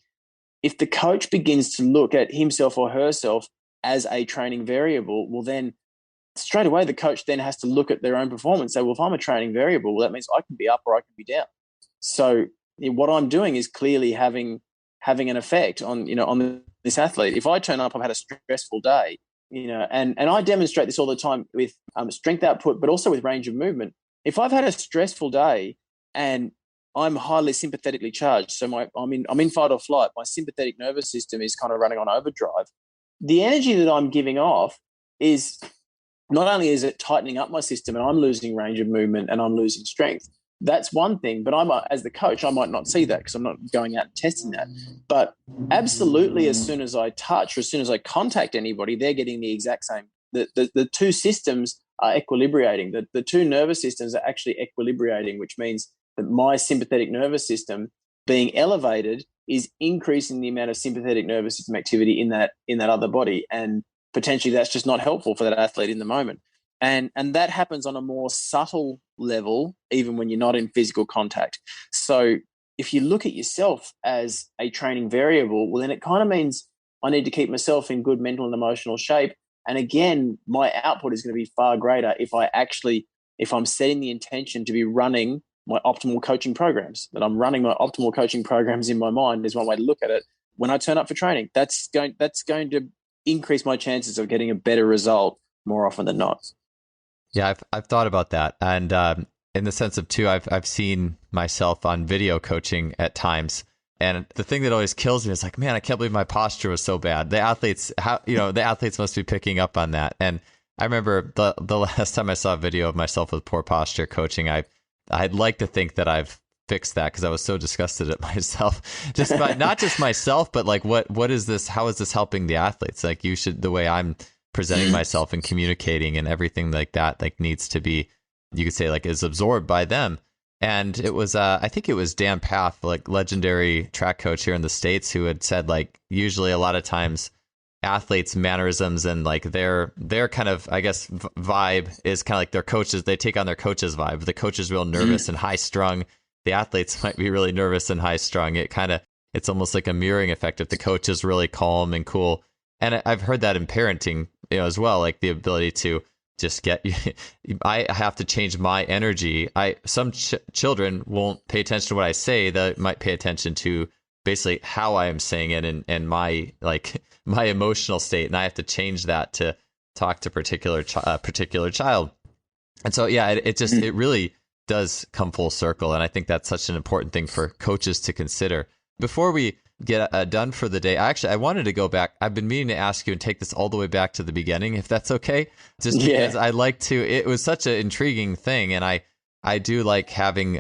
if the coach begins to look at himself or herself as a training variable, well, then straight away the coach then has to look at their own performance. Say, well, if I'm a training variable, well, that means I can be up or I can be down. So what I'm doing is clearly having an effect on this athlete. If I turn up, I've had a stressful day, and I demonstrate this all the time with strength output, but also with range of movement. If I've had a stressful day and I'm highly sympathetically charged, so I'm in fight or flight, my sympathetic nervous system is kind of running on overdrive. The energy that I'm giving off is not only is it tightening up my system and I'm losing range of movement and I'm losing strength. That's one thing, but as the coach, I might not see that because I'm not going out and testing that. But absolutely, as soon as I touch or as soon as I contact anybody, they're getting the exact same. The two systems are equilibrating. The two nervous systems are actually equilibrating, which means that my sympathetic nervous system being elevated is increasing the amount of sympathetic nervous system activity in that other body, and potentially that's just not helpful for that athlete in the moment. And that happens on a more subtle level, even when you're not in physical contact. So if you look at yourself as a training variable, well, then it kind of means I need to keep myself in good mental and emotional shape. And again, my output is going to be far greater if I'm setting the intention to be running my optimal coaching programs, that I'm running my optimal coaching programs in my mind is one way to look at it. When I turn up for training, that's going to increase my chances of getting a better result more often than not. Yeah, I've thought about that, and in the sense of too, I've seen myself on video coaching at times, and the thing that always kills me is like, man, I can't believe my posture was so bad. The athletes must be picking up on that. And I remember the last time I saw a video of myself with poor posture coaching, I'd like to think that I've fixed that because I was so disgusted at myself, just by not just myself, but like what is this? How is this helping the athletes? Like the way I'm presenting myself and communicating and everything like that, like needs to be, you could say, like is absorbed by them. And it was, I think it was Dan Path, like legendary track coach here in the States, who had said like, usually a lot of times athletes' mannerisms and like their kind of, I guess, vibe is kind of like their coaches. They take on their coach's vibe. The coach is real nervous and high strung. The athletes might be really nervous and high strung. It's almost like a mirroring effect if the coach is really calm and cool. And I've heard that in parenting, as well, like the ability to just I have to change my energy. Some children won't pay attention to what I say. They might pay attention to basically how I am saying it and my like my emotional state, and I have to change that to talk to particular child. And so yeah, it just it really does come full circle, and I think that's such an important thing for coaches to consider. Before we get done for the day, I wanted to go back. I've been meaning to ask you and take this all the way back to the beginning, if that's okay, just because I like to. It was such an intriguing thing, and I do like having,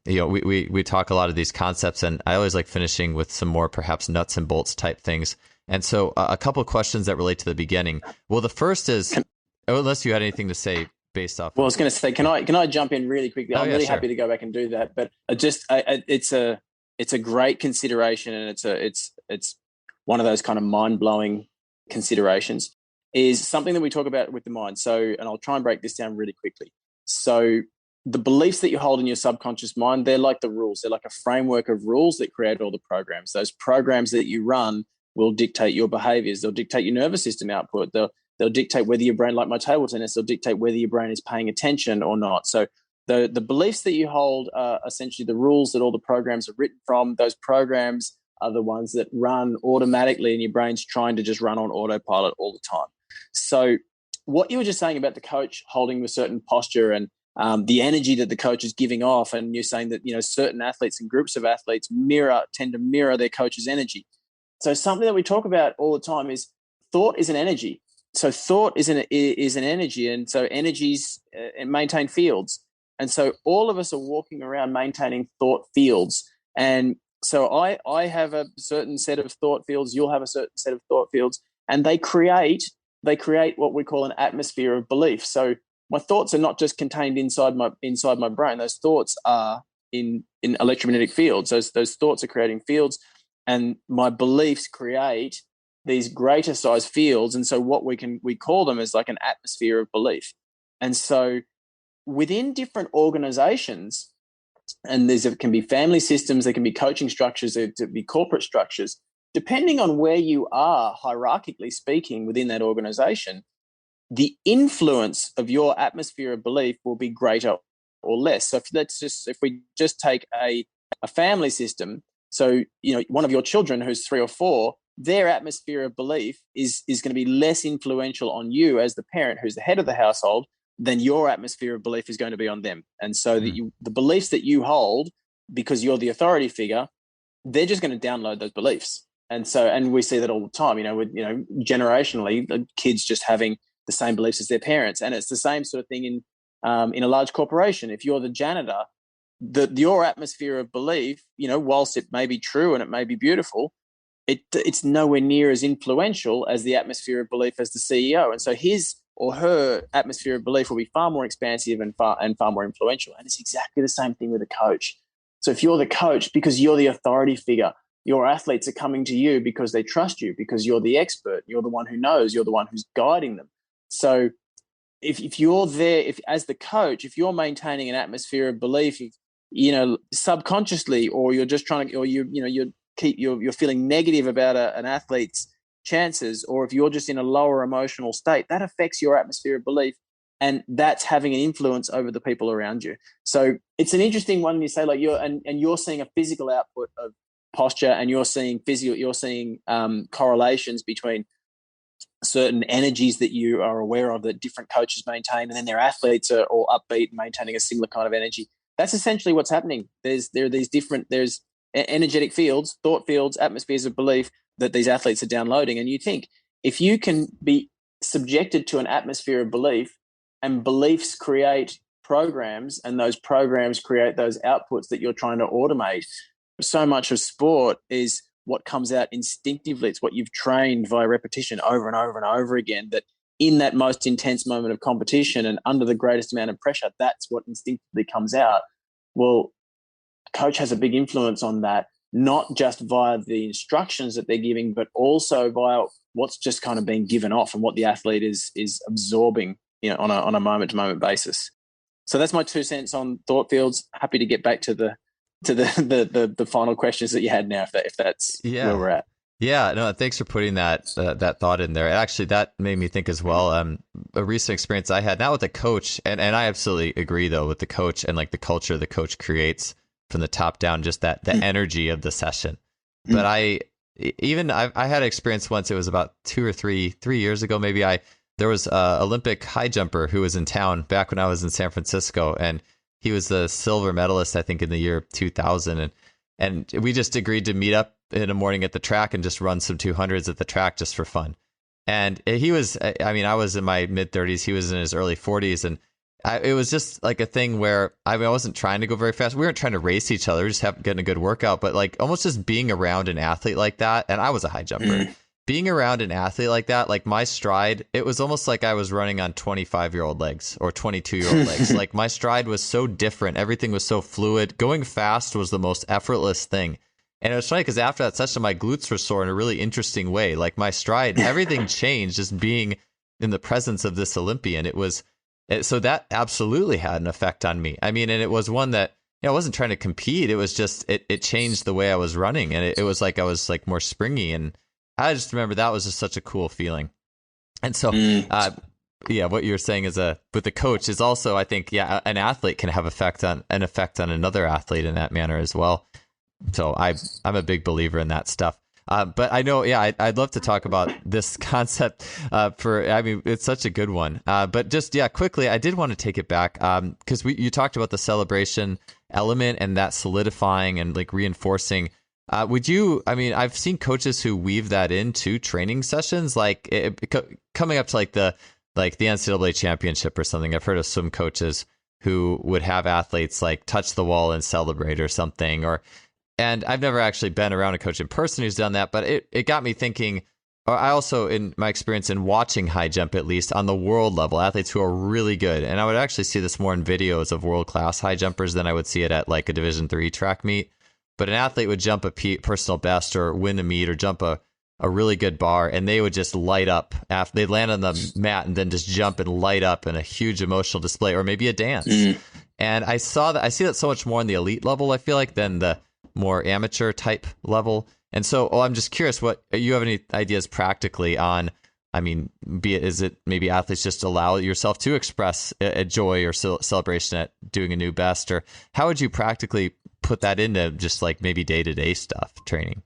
we talk a lot of these concepts, and I always like finishing with some more perhaps nuts and bolts type things. And so a couple of questions that relate to the beginning. Well, the first is, unless you had anything to say based off. Well, I was going to say, can I jump in really quickly? I'm really happy to go back and do that, but it's a great consideration, and it's one of those kind of mind-blowing considerations, is something that we talk about with the mind. So, and I'll try and break this down really quickly. So the beliefs that you hold in your subconscious mind, they're like the rules. They're like a framework of rules that create all the programs. Those programs that you run will dictate your behaviors. They'll dictate your nervous system output. They'll dictate whether your brain, like my table tennis, they'll dictate whether your brain is paying attention or not. So the beliefs that you hold are essentially the rules that all the programs are written from. Those programs are the ones that run automatically, and your brain's trying to just run on autopilot all the time. So what you were just saying about the coach holding a certain posture and the energy that the coach is giving off, and you're saying that certain athletes and groups of athletes tend to mirror their coach's energy. So something that we talk about all the time is thought is an energy. So thought is an energy, and so energies maintain fields. And so all of us are walking around maintaining thought fields. And so I have a certain set of thought fields. You'll have a certain set of thought fields, and they create what we call an atmosphere of belief. So my thoughts are not just contained inside my brain. Those thoughts are in electromagnetic fields. Those thoughts are creating fields, and my beliefs create these greater size fields. And so what we call them is like an atmosphere of belief. And so within different organizations, and there can be family systems, there can be coaching structures, there can be corporate structures, depending on where you are hierarchically speaking within that organization, the influence of your atmosphere of belief will be greater or less. So if we just take a family system, so one of your children who's 3 or 4, their atmosphere of belief is going to be less influential on you as the parent who's the head of the household than your atmosphere of belief is going to be on them. And so the beliefs that you hold, because you're the authority figure, they're just going to download those beliefs. And we see that all the time, generationally, kids just having the same beliefs as their parents. And it's the same sort of thing in a large corporation. If you're the janitor, your atmosphere of belief, whilst it may be true and it may be beautiful, it's nowhere near as influential as the atmosphere of belief as the CEO. And so his or her atmosphere of belief will be far more expansive and far more influential. And it's exactly the same thing with a coach. So if you're the coach, because you're the authority figure, your athletes are coming to you because they trust you, because you're the expert, you're the one who knows, you're the one who's guiding them. So if you're there, as the coach, if you're maintaining an atmosphere of belief, subconsciously, or you're just trying to, or you're feeling negative about an athlete's chances, or if you're just in a lower emotional state, that affects your atmosphere of belief, and that's having an influence over the people around you. So it's an interesting one when you say like you're seeing a physical output of posture, and you're seeing correlations between certain energies that you are aware of that different coaches maintain, and then their athletes are all upbeat and maintaining a similar kind of energy. That's essentially what's happening. There's energetic fields, thought fields, atmospheres of belief that these athletes are downloading. And you think if you can be subjected to an atmosphere of belief, and beliefs create programs, and those programs create those outputs that you're trying to automate. So much of sport is what comes out instinctively. It's what you've trained via repetition over and over and over again, that in that most intense moment of competition and under the greatest amount of pressure, that's what instinctively comes out. Well, a coach has a big influence on that, not just via the instructions that they're giving, but also via what's just kind of being given off and what the athlete is absorbing, on a moment-to-moment basis. So that's my 2 cents on thought fields. Happy to get back to the final questions that you had now, if that's where we're at. Yeah, no, thanks for putting that thought in there. Actually, that made me think as well. A recent experience I had, not with a coach, and I absolutely agree though with the coach and like the culture the coach creates from the top down, just the energy of the session. but I had experience once. It was about 2 or 3 years ago, maybe. There was a Olympic high jumper who was in town back when I was in San Francisco, and he was the silver medalist, I think, in the year 2000, and we just agreed to meet up in the morning at the track and just run some 200s at the track just for fun. And he was, I mean, I was in my mid 30s, he was in his early 40s, and it was just like a thing where I wasn't trying to go very fast. We weren't trying to race each other, we just getting a good workout, but like almost just being around an athlete like that. And I was a high jumper. Being around an athlete like that, like my stride, it was almost like I was running on 25-year-old legs or 22-year-old legs. Like my stride was so different. Everything was so fluid. Going fast was the most effortless thing. And it was funny because after that session, my glutes were sore in a really interesting way. Like my stride, everything changed just being in the presence of this Olympian. So that absolutely had an effect on me. I mean, and it was one that, I wasn't trying to compete. It was just, it changed the way I was running. And it was like, I was like more springy. And I just remember that was just such a cool feeling. And so, what you're saying is with the coach is also, I think, an athlete can have an effect on another athlete in that manner as well. So I'm a big believer in that stuff. But I know, I'd love to talk about this concept it's such a good one. But just, quickly, I did want to take it back because you talked about the celebration element and that solidifying and like reinforcing. I've seen coaches who weave that into training sessions, like coming up to like the NCAA championship or something. I've heard of some coaches who would have athletes like touch the wall and celebrate or something, and I've never actually been around a coach in person who's done that, but it got me thinking. Or I also, in my experience in watching high jump, at least on the world level, athletes who are really good, and I would actually see this more in videos of world-class high jumpers than I would see it at like a Division III track meet. But an athlete would jump a personal best or win a meet or jump a really good bar, and they would just light up after they'd land on the mat and then just jump and light up in a huge emotional display, or maybe a dance. And I see that so much more in the elite level, I feel like, than the more amateur type level. And so I'm just curious, what you have any ideas practically on, is it maybe athletes just allow yourself to express a joy or celebration at doing a new best, or how would you practically put that into just like maybe day-to-day stuff training?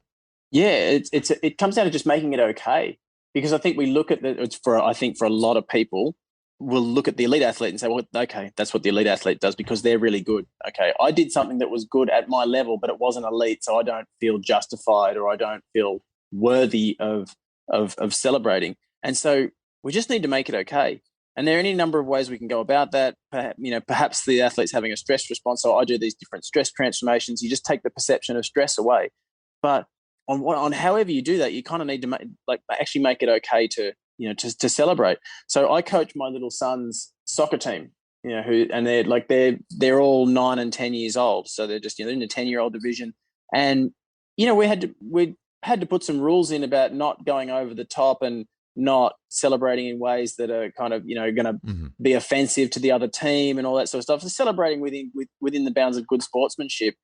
It comes down to just making it okay, because I think we look at for a lot of people, we'll look at the elite athlete and say, well, okay, that's what the elite athlete does because they're really good. Okay, I did something that was good at my level, but it wasn't elite, so I don't feel justified or I don't feel worthy of celebrating. And so we just need to make it okay. And there are any number of ways we can go about that. Perhaps the athlete's having a stress response, so I do these different stress transformations. You just take the perception of stress away. But on however you do that, you kind of need to actually make it okay to celebrate. So I coach my little son's soccer team, they're all 9 and 10 years old. So they're just, in the 10-year-old division. And, we had to put some rules in about not going over the top and not celebrating in ways that are kind of, going to be offensive to the other team and all that sort of stuff. So celebrating within the bounds of good sportsmanship.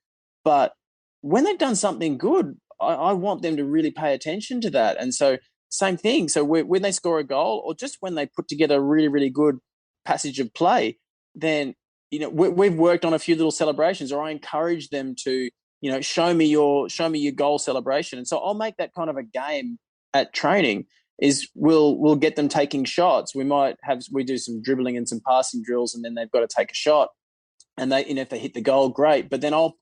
But when they've done something good, I want them to really pay attention to that. And so same thing. So when they score a goal, or just when they put together a really, really good passage of play, then, we've worked on a few little celebrations, or I encourage them to, show me your goal celebration. And so I'll make that kind of a game at training. Is we'll get them taking shots. We do some dribbling and some passing drills, and then they've got to take a shot. And they, if they hit the goal, great. But then I'll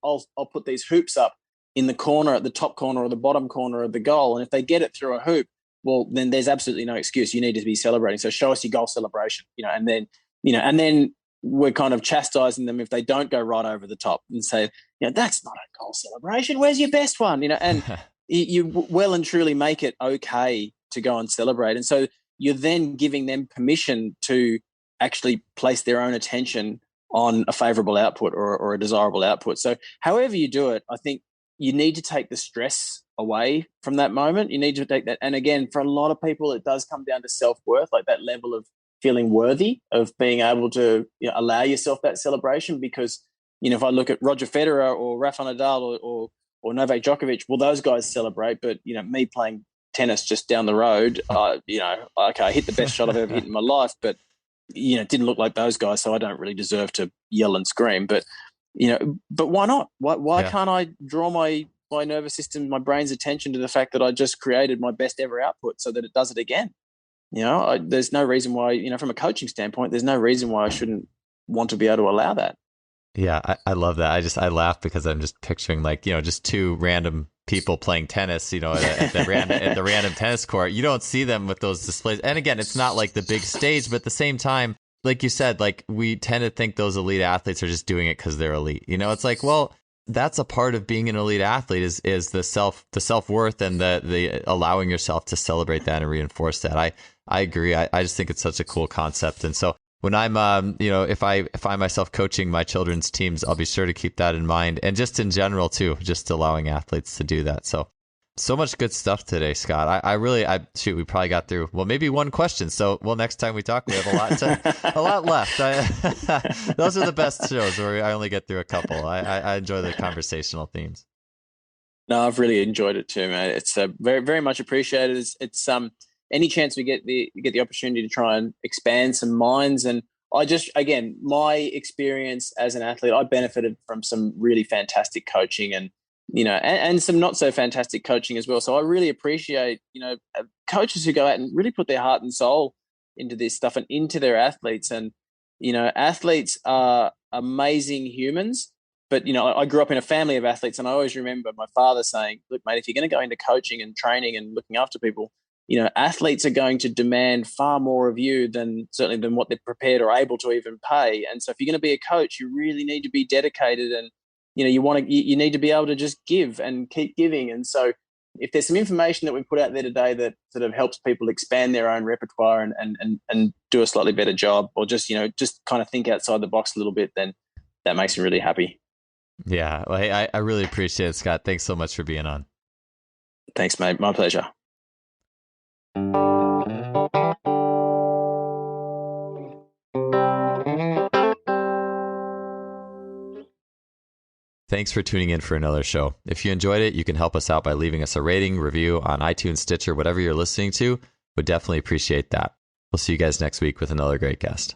put these hoops up in the corner, at the top corner or the bottom corner of the goal. And if they get it through a hoop, well, then there's absolutely no excuse. You need to be celebrating. So show us your goal celebration, and then we're kind of chastising them if they don't go right over the top and say, that's not a goal celebration. Where's your best one? And you well and truly make it okay to go and celebrate. And so you're then giving them permission to actually place their own attention on a favorable output or a desirable output. So however you do it, I think you need to take the stress away from that moment. You need to take that. And again, for a lot of people, it does come down to self-worth, like that level of feeling worthy of being able to allow yourself that celebration. Because, if I look at Roger Federer or Rafa Nadal or Novak Djokovic, well, those guys celebrate, but, me playing tennis just down the road, I hit the best shot I've ever hit in my life, but, it didn't look like those guys, so I don't really deserve to yell and scream. But, but why not? Why can't I draw my my nervous system, my brain's attention to the fact that I just created my best ever output so that it does it again. There's no reason why, from a coaching standpoint, there's no reason why I shouldn't want to be able to allow that. Yeah, I love that. I laugh because I'm just picturing just two random people playing tennis, at the random tennis court. You don't see them with those displays. And again, it's not like the big stage, but at the same time, like you said, like we tend to think those elite athletes are just doing it because they're elite. It's like, well, that's a part of being an elite athlete is the self-worth and the allowing yourself to celebrate that and reinforce that. I agree. I just think it's such a cool concept. And so when I'm, if I find myself coaching my children's teams, I'll be sure to keep that in mind. And just in general, too, just allowing athletes to do that. So much good stuff today, Scott. We probably got through, maybe one question. So, next time we talk, we have a lot left. Those are the best shows where I only get through a couple. I enjoy the conversational themes. No, I've really enjoyed it too, man. It's very, very much appreciated. It's any chance we get the opportunity to try and expand some minds. And again, my experience as an athlete, I benefited from some really fantastic coaching and some not so fantastic coaching as well. So I really appreciate, coaches who go out and really put their heart and soul into this stuff and into their athletes. And, athletes are amazing humans. But, I grew up in a family of athletes, and I always remember my father saying, look, mate, if you're going to go into coaching and training and looking after people, athletes are going to demand far more of you than what they're prepared or able to even pay. And so if you're going to be a coach, you really need to be dedicated, and you need to be able to just give and keep giving. And so if there's some information that we put out there today that sort of helps people expand their own repertoire and do a slightly better job, or just kind of think outside the box a little bit, then that makes me really happy. Yeah. Well, hey, I really appreciate it, Scott. Thanks so much for being on. Thanks, mate. My pleasure. Thanks for tuning in for another show. If you enjoyed it, you can help us out by leaving us a rating, review on iTunes, Stitcher, whatever you're listening to. Would definitely appreciate that. We'll see you guys next week with another great guest.